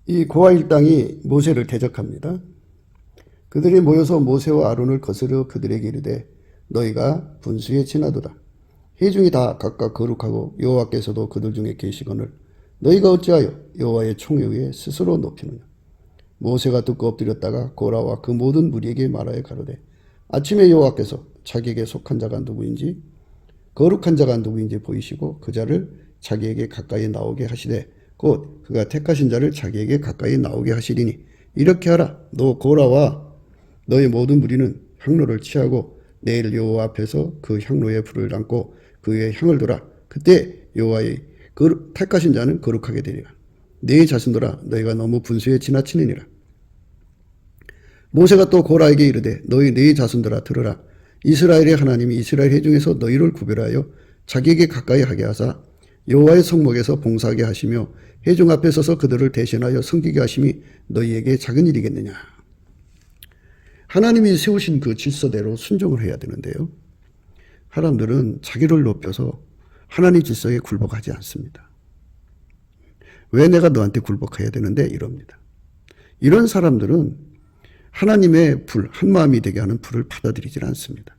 이 고아 일당이 모세를 대적합니다. 그들이 모여서 모세와 아론을 거스려 그들에게 이르되 너희가 분수에 지나도다. 회중이 다 각각 거룩하고 여호와께서도 그들 중에 계시거늘 너희가 어찌하여 여호와의 총회 위에 스스로 높이느냐. 모세가 듣고 엎드렸다가 고라와 그 모든 무리에게 말하여 가로되 아침에 여호와께서 자기에게 속한 자가 누구인지 거룩한 자가 누구인지 보이시고 그 자를 자기에게 가까이 나오게 하시되 곧 그가 택하신 자를 자기에게 가까이 나오게 하시리니 이렇게 하라. 너 고라와 너의 모든 무리는 향로를 취하고 내일 여호와 앞에서 그 향로에 불을 안고 그 위에 향을 두라. 그때 여호와의 택하신 자는 거룩하게 되리라. 네 자신들아 너희가 너무 분수에 지나치느니라. 모세가 또 고라에게 이르되 너희 네 자손들아 들으라. 이스라엘의 하나님이 이스라엘 회중에서 너희를 구별하여 자기에게 가까이 하게 하사 여호와의 성목에서 봉사하게 하시며 회중 앞에 서서 그들을 대신하여 섬기게 하심이 너희에게 작은 일이겠느냐. 하나님이 세우신 그 질서대로 순종을 해야 되는데요. 사람들은 자기를 높여서 하나님 질서에 굴복하지 않습니다. 왜 내가 너한테 굴복해야 되는데 이럽니다. 이런 사람들은 하나님의 불, 한마음이 되게 하는 불을 받아들이질 않습니다.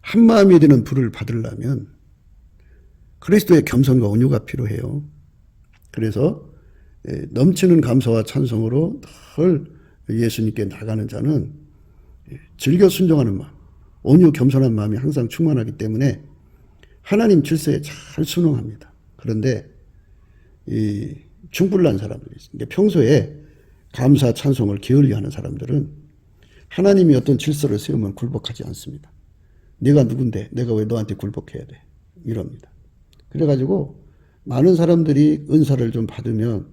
한마음이 되는 불을 받으려면 그리스도의 겸손과 온유가 필요해요. 그래서 넘치는 감사와 찬송으로 늘 예수님께 나가는 자는 즐겨 순종하는 마음, 온유 겸손한 마음이 항상 충만하기 때문에 하나님 질서에 잘 순응합니다. 그런데 이 중불난 사람들이 있습니다. 평소에 감사 찬송을 게을리하는 사람들은 하나님이 어떤 질서를 세우면 굴복하지 않습니다. 네가 누군데 내가 왜 너한테 굴복해야 돼? 이럽니다. 그래가지고 많은 사람들이 은사를 좀 받으면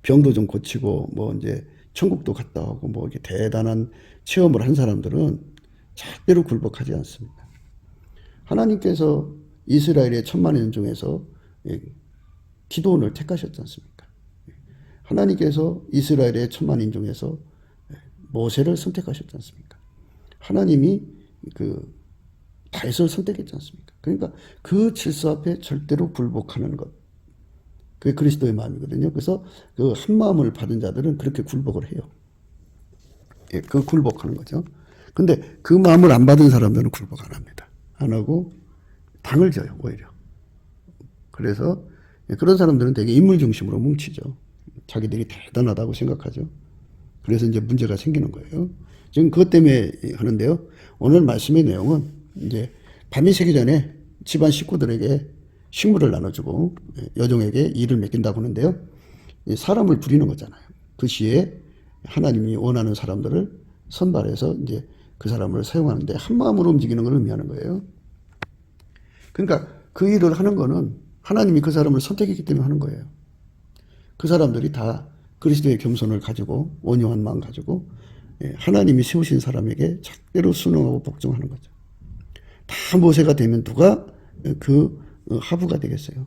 병도 좀 고치고 뭐 이제 천국도 갔다 오고 뭐 이렇게 대단한 체험을 한 사람들은 절대로 굴복하지 않습니다. 하나님께서 이스라엘의 10,000명 중에서 기드온을 택하셨지 않습니까? 하나님께서 이스라엘의 10,000명 중에서 모세를 선택하셨지 않습니까? 하나님이 그 다윗을 선택했지 않습니까? 그러니까 그 질서 앞에 절대로 굴복하는 것. 그게 그리스도의 마음이거든요. 그래서 그 한 마음을 받은 자들은 그렇게 굴복을 해요. 예, 그 굴복하는 거죠. 근데 그 마음을 안 받은 사람들은 굴복 안 합니다. 안 하고 당을 져요, 오히려. 그래서 그런 사람들은 되게 인물 중심으로 뭉치죠. 자기들이 대단하다고 생각하죠. 그래서 이제 문제가 생기는 거예요. 지금 그것 때문에 하는데요. 오늘 말씀의 내용은 이제 밤이 새기 전에 집안 식구들에게 식물을 나눠주고 여종에게 일을 맡긴다고 하는데요. 사람을 부리는 거잖아요. 그 시에 하나님이 원하는 사람들을 선발해서 이제 그 사람을 사용하는데 한 마음으로 움직이는 걸 의미하는 거예요. 그러니까 그 일을 하는 거는 하나님이 그 사람을 선택했기 때문에 하는 거예요. 그 사람들이 다 그리스도의 겸손을 가지고 온유한 마음 가지고 하나님이 세우신 사람에게 절대로 순응하고 복종하는 거죠. 다 모세가 되면 누가 그 하부가 되겠어요?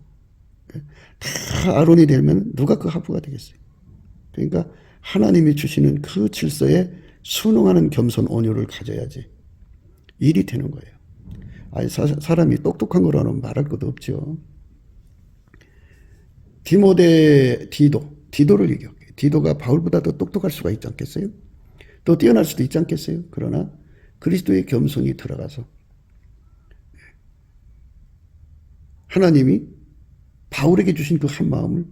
다 아론이 되면 누가 그 하부가 되겠어요? 그러니까 하나님이 주시는 그 질서에 순응하는 겸손 온유를 가져야지 일이 되는 거예요. 아니, 사람이 똑똑한 거라는 말할 것도 없죠. 디도를 얘기해요. 디도가 바울보다 더 똑똑할 수가 있지 않겠어요? 더 뛰어날 수도 있지 않겠어요? 그러나 그리스도의 겸손이 들어가서 하나님이 바울에게 주신 그 한 마음을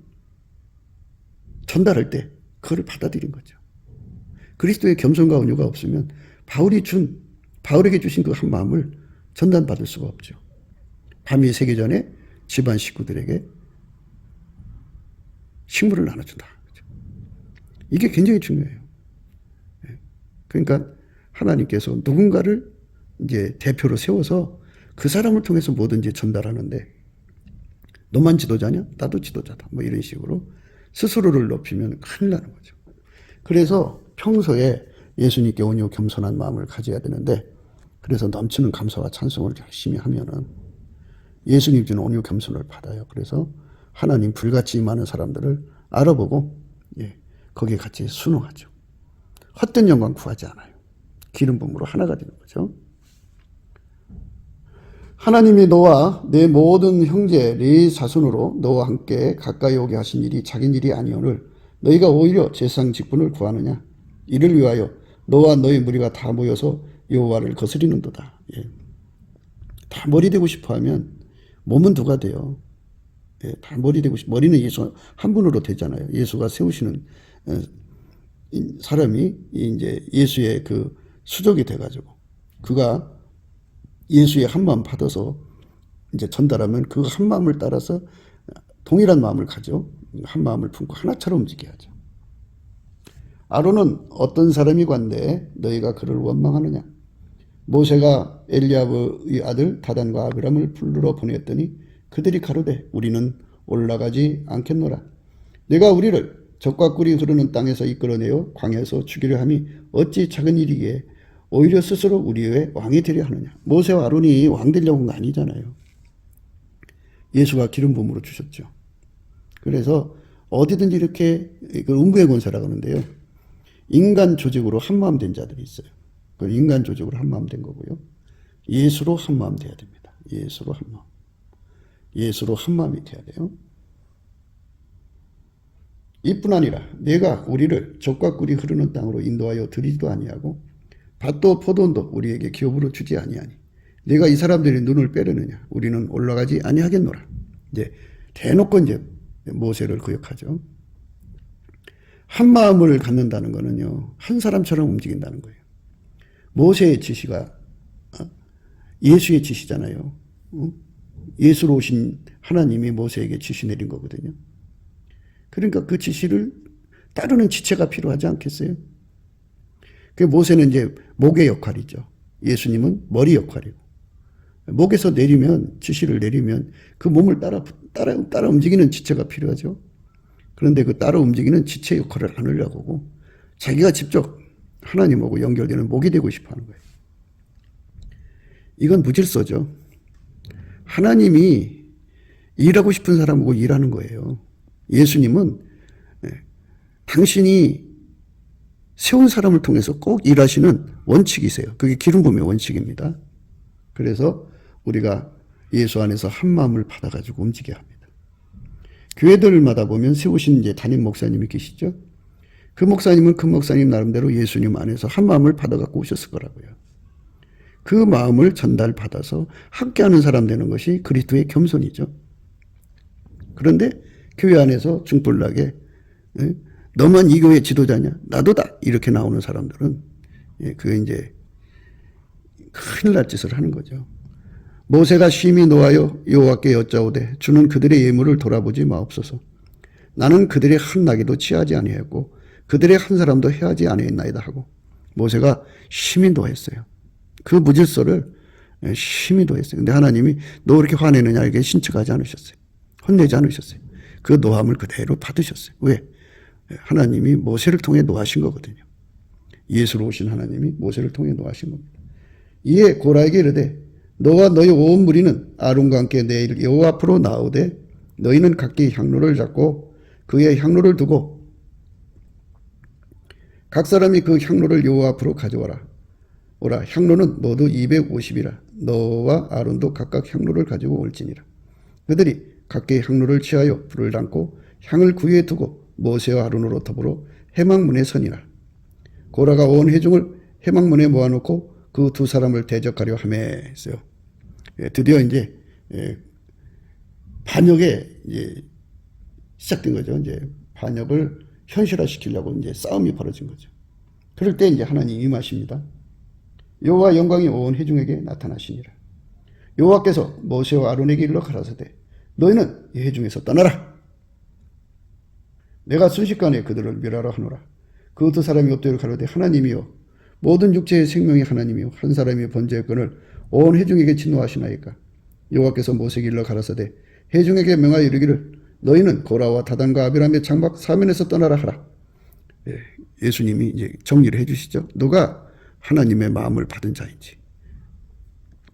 전달할 때 그걸 받아들인 거죠. 그리스도의 겸손과 온유가 없으면 바울에게 주신 그 한 마음을 전달받을 수가 없죠. 밤이 새기 전에 집안 식구들에게 식물을 나눠준다. 이게 굉장히 중요해요. 그러니까 하나님께서 누군가를 이제 대표로 세워서 그 사람을 통해서 뭐든지 전달하는데 너만 지도자냐? 나도 지도자다. 뭐 이런 식으로 스스로를 높이면 큰일 나는 거죠. 그래서 평소에 예수님께 온유 겸손한 마음을 가져야 되는데 그래서 넘치는 감사와 찬송을 열심히 하면은 예수님 주는 온유 겸손을 받아요. 그래서 하나님 불같이 임하는 사람들을 알아보고 거기에 같이 순응하죠. 헛된 영광 구하지 않아요. 기름 부음으로 하나가 되는 거죠. 하나님이 너와 내 모든 형제 네 자손으로 너와 함께 가까이 오게 하신 일이 작은 일이 아니오늘 너희가 오히려 제사장 직분을 구하느냐. 이를 위하여 너와 너희 무리가 다 모여서 여호와를 거스리는도다. 다 머리 되고 싶어하면 몸은 누가 돼요? 다 머리 되고 머리는 예수 한 분으로 되잖아요. 예수가 세우시는 사람이 이제 예수의 그 수족이 돼가지고 그가 예수의 한 마음 받아서 이제 전달하면 그 한 마음을 따라서 동일한 마음을 가져 한 마음을 품고 하나처럼 움직여야죠. 아론은 어떤 사람이 관대 너희가 그를 원망하느냐. 모세가 엘리야브의 아들 다단과 아비람을 불러 보냈더니 그들이 가로되 우리는 올라가지 않겠노라. 내가 우리를 적과 꿀이 흐르는 땅에서 이끌어내어 광야에서 죽이려 함이 어찌 작은 일이기에 오히려 스스로 우리의 왕이 되려 하느냐. 모세와 아론이 왕 되려고 한 거 아니잖아요. 예수가 기름 부음으로 주셨죠. 그래서 어디든지 이렇게 음부의 권세라고 하는데요. 인간 조직으로 한마음 된 자들이 있어요. 그 인간 조직으로 한마음 된 거고요. 예수로 한마음 돼야 됩니다. 예수로 한마음. 예수로 한마음이 돼야 돼요. 이뿐 아니라 내가 우리를 적과 꿀이 흐르는 땅으로 인도하여 드리지도 아니하고 밭도 포도원도 우리에게 기업으로 주지 아니하니 내가 이 사람들의 눈을 빼려느냐. 우리는 올라가지 아니하겠노라. 이제 대놓고 이제 모세를 거역하죠. 한 마음을 갖는다는 거는요. 한 사람처럼 움직인다는 거예요. 모세의 지시가 예수의 지시잖아요. 예수로 오신 하나님이 모세에게 지시 내린 거거든요. 그러니까 그 지시를 따르는 지체가 필요하지 않겠어요? 그 모세는 이제 목의 역할이죠. 예수님은 머리 역할이고. 목에서 내리면, 지시를 내리면 그 몸을 따라 움직이는 지체가 필요하죠. 그런데 그 따라 움직이는 지체 역할을 안 하려고 하고 자기가 직접 하나님하고 연결되는 목이 되고 싶어 하는 거예요. 이건 무질서죠. 하나님이 일하고 싶은 사람하고 일하는 거예요. 예수님은 당신이 세운 사람을 통해서 꼭 일하시는 원칙이세요. 그게 기름 부음의 원칙입니다. 그래서 우리가 예수 안에서 한 마음을 받아가지고 움직여야 합니다. 교회들마다 보면 세우신 이제 담임 목사님이 계시죠. 그 목사님은 그 목사님 나름대로 예수님 안에서 한 마음을 받아갖고 오셨을 거라고요. 그 마음을 전달받아서 함께하는 사람 되는 것이 그리스도의 겸손이죠. 그런데 교회 안에서 중불나게 너만 이 교회 지도자냐? 나도다. 이렇게 나오는 사람들은 그게 이제 큰일 날 짓을 하는 거죠. 모세가 심히 노하여 여호와께 여짜오되 주는 그들의 예물을 돌아보지 마옵소서. 나는 그들의 한 나귀도 취하지 아니하였고 그들의 한 사람도 해하지 아니했나이다 하고 모세가 심히 노했어요. 그 무질서를 심히 노했어요. 근데 하나님이 너 그렇게 화내느냐 이렇게 신청하지 않으셨어요. 혼내지 않으셨어요. 그 노함을 그대로 받으셨어요. 왜? 하나님이 모세를 통해 노하신 거거든요. 예수로 오신 하나님이 모세를 통해 노하신 겁니다. 이에 고라에게 이르되 너와 너희 온 무리는 아론과 함께 내일 여호와 앞으로 나오되 너희는 각기 향로를 잡고 그의 향로를 두고 각 사람이 그 향로를 여호와 앞으로 가져와라. 오라. 향로는 모두 250이라. 너와 아론도 각각 향로를 가지고 올지니라. 그들이 각기 향로를 취하여 불을 담고 향을 그 위에 두고 모세와 아론으로 더불어 회막문에 서니라. 고라가 온 회중을 회막문에 모아놓고 그 두 사람을 대적하려 하며 했어요. 드디어 이제 반역에 이제 시작된 거죠. 이제 반역을 현실화시키려고 이제 싸움이 벌어진 거죠. 그럴 때 이제 하나님이 임하십니다. 여호와 영광이 온 회중에게 나타나시니라. 여호와께서 모세와 아론에게 일러 가라사대 너희는 이 회중에서 떠나라. 내가 순식간에 그들을 멸하라 하노라. 그 두 사람이 엎드려 가로되 하나님이여 모든 육체의 생명의 하나님이여 한 사람이 번제의 건을 온 회중에게 진노하시나이까. 여호와께서 모세에게 일러 가라사대 회중에게 명하여 이르기를 너희는 고라와 다단과 아비람의 장막 사면에서 떠나라 하라. 예수님이 이제 정리를 해주시죠. 누가 하나님의 마음을 받은 자인지.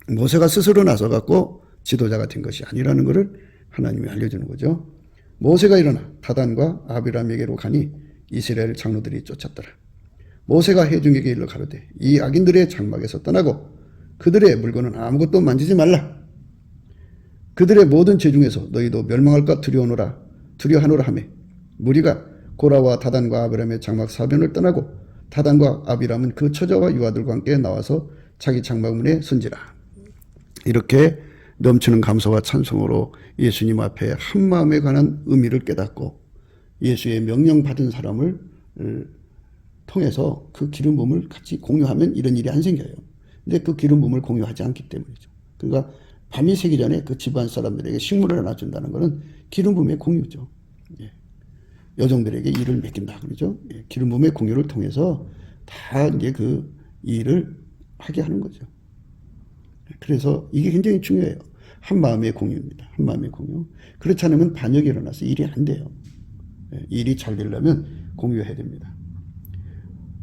모세가 스스로 나서갖고 지도자가 된 것이 아니라는 것을 하나님이 알려주는 거죠. 모세가 일어나 다단과 아비람에게로 가니 이스라엘 장로들이 쫓았더라. 모세가 회중에게 일러 가로되 이 악인들의 장막에서 떠나고 그들의 물건은 아무것도 만지지 말라. 그들의 모든 죄 중에서 너희도 멸망할까 두려워하노라 하며 무리가 고라와 다단과 아비람의 장막 사변을 떠나고 다단과 아비람은 그 처자와 유아들과 함께 나와서 자기 장막문에 선지라. 이렇게 넘치는 감사와 찬송으로 예수님 앞에 한마음에 관한 의미를 깨닫고 예수의 명령 받은 사람을 통해서 그 기름 부음을 같이 공유하면 이런 일이 안 생겨요. 근데 그 기름 부음을 공유하지 않기 때문이죠. 그러니까 밤이 새기 전에 그 집안 사람들에게 식물을 하나 준다는 것은 기름 부음의 공유죠. 여종들에게 일을 맡긴다 그러죠. 기름 부음의 공유를 통해서 다 이제 그 일을 하게 하는 거죠. 그래서 이게 굉장히 중요해요. 한 마음의 공유입니다. 한 마음의 공유. 그렇지 않으면 반역이 일어나서 일이 안 돼요. 일이 잘 되려면 공유해야 됩니다.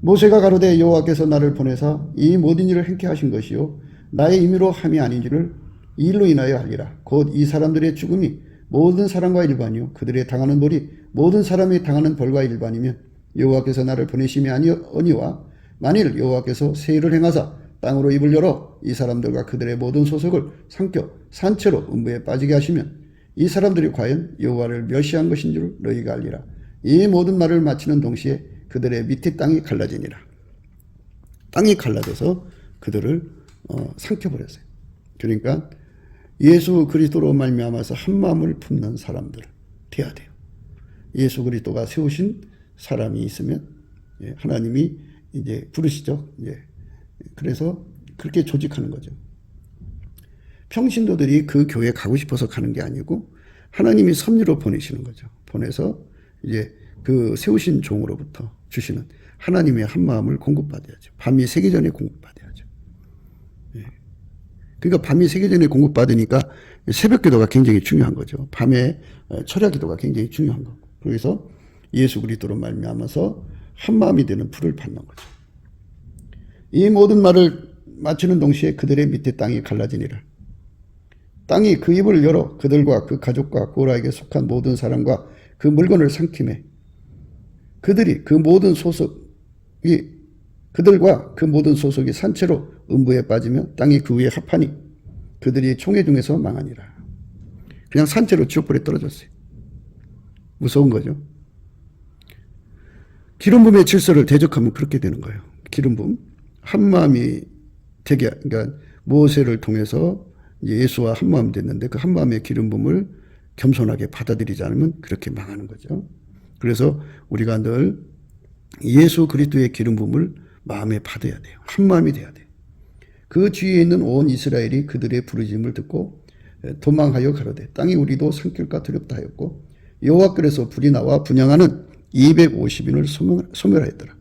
모세가 가로되 여호와께서 나를 보내사 이 모든 일을 행케 하신 것이요 나의 임의로 함이 아닌지를 이 일로 인하여 알리라. 곧 이 사람들의 죽음이 모든 사람과 일반이요 그들의 당하는 벌이 모든 사람이 당하는 벌과 일반이면 여호와께서 나를 보내심이 아니오니와 만일 여호와께서 세일을 행하사 땅으로 입을 열어 이 사람들과 그들의 모든 소속을 삼켜 산채로 음부에 빠지게 하시면 이 사람들이 과연 여호와를 멸시한 것인 줄 너희가 알리라. 이 모든 말을 마치는 동시에 그들의 밑에 땅이 갈라지니라. 땅이 갈라져서 그들을 삼켜버렸어요. 그러니까 예수 그리스도로 말미암아서 한 마음을 품는 사람들 돼야 돼요. 예수 그리스도가 세우신 사람이 있으면 하나님이 이제 부르시죠. 그래서 그렇게 조직하는 거죠. 평신도들이 그 교회에 가고 싶어서 가는 게 아니고 하나님이 섭리로 보내시는 거죠. 보내서 이제 그 세우신 종으로부터 주시는 하나님의 한 마음을 공급받아야죠. 밤이 새기 전에 공급받아야죠. 그러니까 밤이 새기 전에 공급받으니까 새벽 기도가 굉장히 중요한 거죠. 밤에 철야 기도가 굉장히 중요한 거고. 그래서 예수 그리스도로 말미암아서 한 마음이 되는 불을 받는 거죠. 이 모든 말을 마치는 동시에 그들의 밑에 땅이 갈라지니라. 땅이 그 입을 열어 그들과 그 가족과 고라에게 속한 모든 사람과 그 물건을 삼키매 그들과 그 모든 소속이 산채로 음부에 빠지며 땅이 그 위에 합하니 그들이 총회 중에서 망하니라. 그냥 산채로 지옥불에 떨어졌어요. 무서운 거죠. 기름 부음의 질서를 대적하면 그렇게 되는 거예요. 기름 부음 한 마음이 되게 그러니까 모세를 통해서 예수와 한 마음 됐는데 그 한 마음의 기름 부음을 겸손하게 받아들이지 않으면 그렇게 망하는 거죠. 그래서 우리가 늘 예수 그리스도의 기름 부음을 마음에 받아야 돼요. 한 마음이 돼야 돼요. 그 뒤에 있는 온 이스라엘이 그들의 부르짖음을 듣고 도망하여 가로되 땅이 우리도 산길과 두렵다 하였고 여호와께서 불이 나와 분향하는 250인을 소멸하였더라.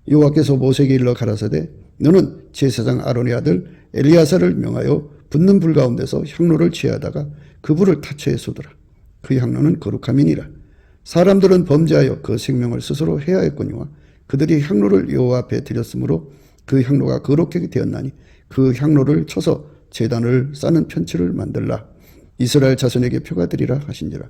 여호와께서 모세에게 일러 가라사대 너는 제사장 아론의 아들 엘리야사를 명하여 붙는 불 가운데서 향로를 취하다가 그 불을 타처에 쏟으라. 그 향로는 거룩함이니라. 사람들은 범죄하여 그 생명을 스스로 해하였거니와 그들이 향로를 여호와 앞에 드렸으므로 그 향로가 거룩하게 되었나니 그 향로를 쳐서 제단을 쌓는 편치를 만들라. 이스라엘 자손에게 표가 되리라 하신지라.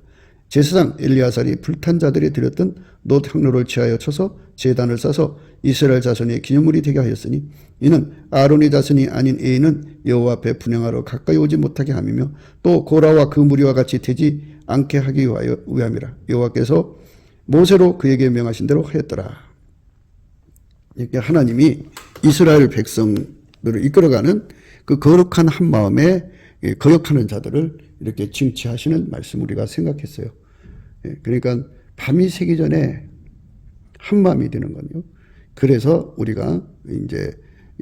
제사장 엘리야살이 불탄 자들이 드렸던 놋 향로를 취하여 쳐서 제단을 싸서 이스라엘 자손의 기념물이 되게 하였으니 이는 아론의 자손이 아닌 애인은 여호와 앞에 분향하러 가까이 오지 못하게 함이며 또 고라와 그 무리와 같이 되지 않게 하기 위함이라. 여호와께서 모세로 그에게 명하신 대로 하였더라. 이렇게 하나님이 이스라엘 백성들을 이끌어가는 그 거룩한 한 마음에 거역하는 자들을 이렇게 징치하시는 말씀 우리가 생각했어요. 그러니까 밤이 새기 전에 한 마음이 되는 건요. 그래서 우리가 이제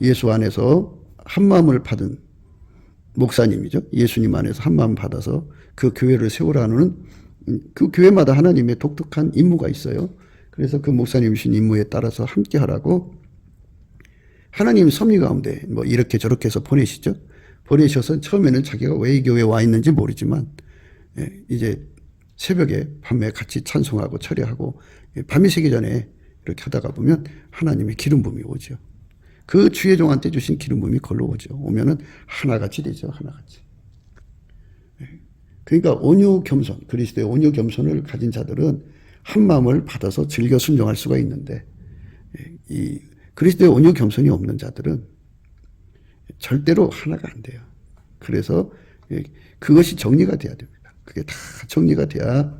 예수 안에서 한 마음을 받은 목사님이죠. 예수님 안에서 한 마음 받아서 그 교회를 세우라는 그 교회마다 하나님의 독특한 임무가 있어요. 그래서 그 목사님이신 임무에 따라서 함께 하라고 하나님 섭리 가운데 뭐 이렇게 저렇게 해서 보내시죠. 보내셔서 처음에는 자기가 왜 이 교회에 와 있는지 모르지만 이제 새벽에 밤에 같이 찬송하고 철회하고 밤이 새기 전에 이렇게 하다가 보면 하나님의 기름 부음이 오죠. 그 주의 종한테 주신 기름 부음이 걸러 오죠. 오면은 하나같이 되죠. 하나같이. 그러니까 온유 겸손, 그리스도의 온유 겸손을 가진 자들은 한 마음을 받아서 즐겨 순종할 수가 있는데 이 그리스도의 온유 겸손이 없는 자들은 절대로 하나가 안 돼요. 그래서 그것이 정리가 돼야 됩니다. 그게 다 정리가 돼야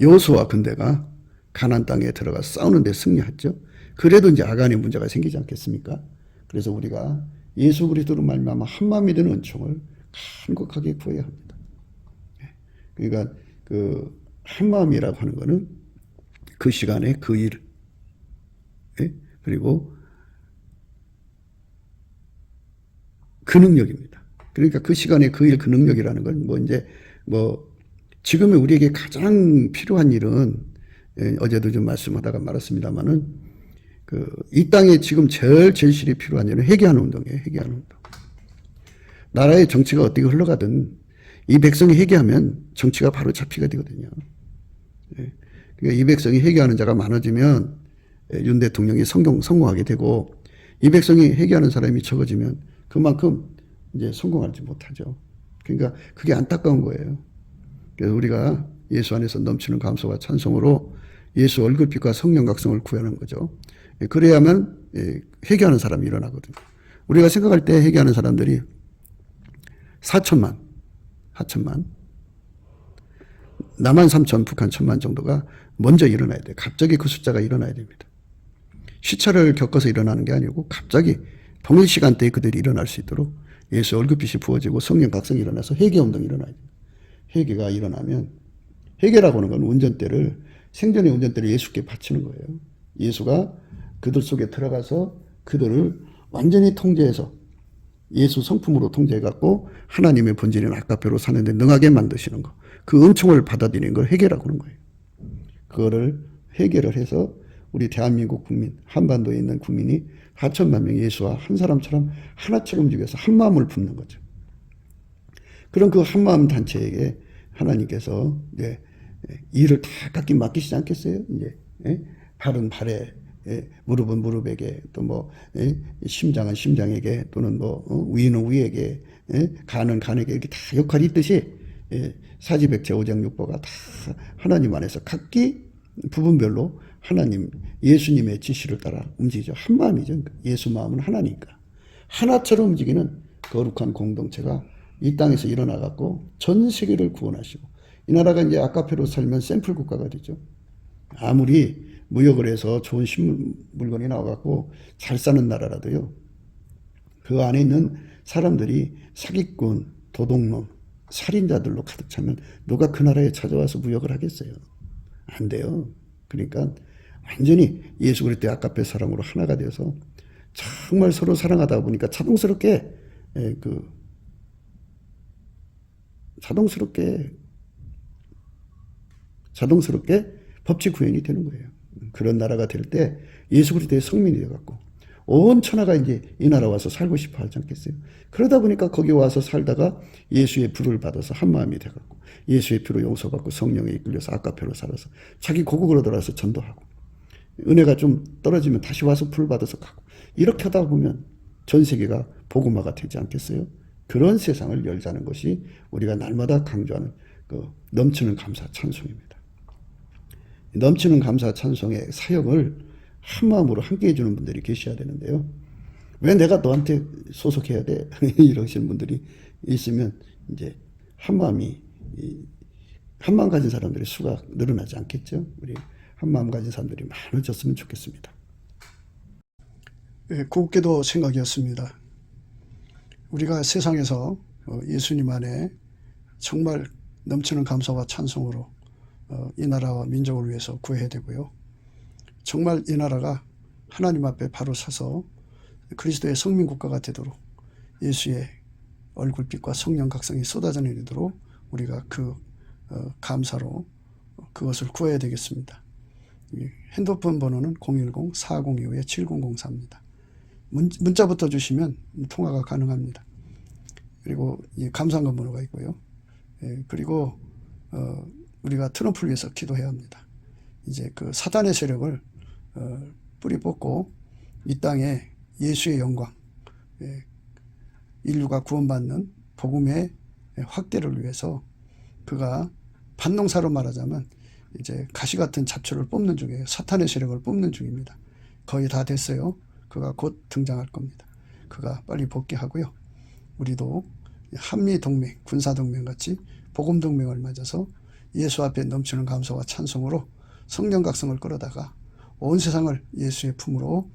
여호수아 군대가 가나안 땅에 들어가 싸우는데 승리했죠. 그래도 이제 아간의 문제가 생기지 않겠습니까? 그래서 우리가 예수 그리스도로 말미암아 한 마음이 되는 은총을 간곡하게 구해야 합니다. 그러니까 그 한 마음이라고 하는 거는 그 시간에 그 일, 그리고 그 능력입니다. 그러니까 그 시간에 그 일, 그 능력이라는 건 지금의 우리에게 가장 필요한 일은 어제도 좀 말씀하다가 말았습니다만은 이 땅에 지금 제일 진실이 필요한 일은 회개하는 운동이에요. 회개하는 운동. 나라의 정치가 어떻게 흘러가든 이 백성이 회개하면 정치가 바로 잡히가 되거든요. 그러니까 이 백성이 회개하는 자가 많아지면 윤 대통령이 성공하게 되고 이 백성이 회개하는 사람이 적어지면 그만큼 이제 성공하지 못하죠. 그러니까 그게 안타까운 거예요. 그래서 우리가 예수 안에서 넘치는 감사와 찬송으로 예수 얼굴빛과 성령 각성을 구하는 거죠. 그래야만 회개하는 사람이 일어나거든요. 우리가 생각할 때 회개하는 사람들이 4천만, 남한 3천, 북한 1,000만 정도가 먼저 일어나야 돼요. 갑자기 그 숫자가 일어나야 됩니다. 시차를 겪어서 일어나는 게 아니고 갑자기 동일 시간대에 그들이 일어날 수 있도록 예수 얼굴빛이 부어지고 성령 각성이 일어나서 회개 운동이 일어나야 돼요. 회개가 일어나면 회개라고 하는 건 운전대를 생전의 운전대를 예수께 바치는 거예요. 예수가 그들 속에 들어가서 그들을 완전히 통제해서 예수 성품으로 통제해갖고 하나님의 본질인 아까페로 사는데 능하게 만드시는 거. 그 은총을 받아들이는 걸 회개라고 하는 거예요. 그거를 회개를 해서 우리 대한민국 국민, 한반도에 있는 국민이 4천만 명 예수와 한 사람처럼 하나씩 움직여서 한 마음을 품는 거죠. 그런 그 한마음 단체에게 하나님께서 이제 일을 다 각기 맡기시지 않겠어요? 이제 발은 발에, 무릎은 무릎에게, 또 심장은 심장에게, 또는 위는 위에게, 간은 간에게 이렇게 다 역할이 있듯이 사지백체 오장육부가 다 하나님 안에서 각기 부분별로 하나님 예수님의 지시를 따라 움직이죠. 한 마음이죠. 예수 마음은 하나니까 하나처럼 움직이는 거룩한 공동체가 이 땅에서 일어나갖고 전 세계를 구원하시고 이 나라가 이제 아까페로 살면 샘플 국가가 되죠. 아무리 무역을 해서 좋은 물건이 나와갖고 잘 사는 나라라도요. 그 안에 있는 사람들이 사기꾼, 도둑놈, 살인자들로 가득 차면 누가 그 나라에 찾아와서 무역을 하겠어요? 안 돼요. 그러니까 완전히 예수 그리스도의 아가페 사랑으로 하나가 되어서 정말 서로 사랑하다 보니까 자동스럽게 법치 구현이 되는 거예요. 그런 나라가 될 때 예수 그리스도의 성민이 되어갖고 온 천하가 이제 이 나라 와서 살고 싶어 하지 않겠어요? 그러다 보니까 거기 와서 살다가 예수의 불을 받아서 한 마음이 돼갖고 예수의 피로 용서받고 성령에 이끌려서 아가페로 살아서 자기 고국으로 돌아와서 전도하고 은혜가 좀 떨어지면 다시 와서 불을 받아서 가고 이렇게 하다 보면 전 세계가 복음화가 되지 않겠어요? 그런 세상을 열자는 것이 우리가 날마다 강조하는 그 넘치는 감사 찬송입니다. 넘치는 감사 찬송의 사역을 한 마음으로 함께 해주는 분들이 계셔야 되는데요. 왜 내가 너한테 소속해야 돼? 이러시는 분들이 있으면 이제 한 마음 가진 사람들의 수가 늘어나지 않겠죠. 우리 한 마음 가진 사람들이 많아졌으면 좋겠습니다. 곱게도 생각이었습니다. 우리가 세상에서 예수님 안에 정말 넘치는 감사와 찬송으로 이 나라와 민족을 위해서 구해야 되고요. 정말 이 나라가 하나님 앞에 바로 서서 그리스도의 성민국가가 되도록 예수의 얼굴빛과 성령 각성이 쏟아져 내리도록 우리가 그 감사로 그것을 구해야 되겠습니다. 핸드폰 번호는 010-4025-7004입니다. 문자부터 주시면 통화가 가능합니다. 그리고 이 감사헌금 번호가 있고요. 그리고 우리가 트럼프를 위해서 기도해야 합니다. 이제 그 사단의 세력을 뿌리 뽑고 이 땅에 예수의 영광, 인류가 구원받는 복음의 확대를 위해서 그가 반농사로 말하자면 이제 가시 같은 잡초를 뽑는 중이에요. 사탄의 세력을 뽑는 중입니다. 거의 다 됐어요. 그가 곧 등장할 겁니다. 그가 빨리 복귀하고요. 우리도 한미동맹, 군사동맹 같이 복음동맹을 맺어서 예수 앞에 넘치는 감사와 찬송으로 성령 각성을 끌어다가 온 세상을 예수의 품으로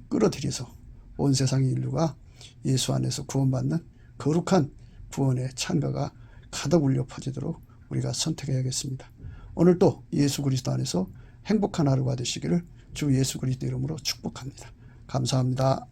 끌어들여서 온 세상의 인류가 예수 안에서 구원받는 거룩한 구원의 찬가가 가득 울려 퍼지도록 우리가 선택해야겠습니다. 오늘도 예수 그리스도 안에서 행복한 하루가 되시기를 주 예수 그리스도 이름으로 축복합니다. 감사합니다.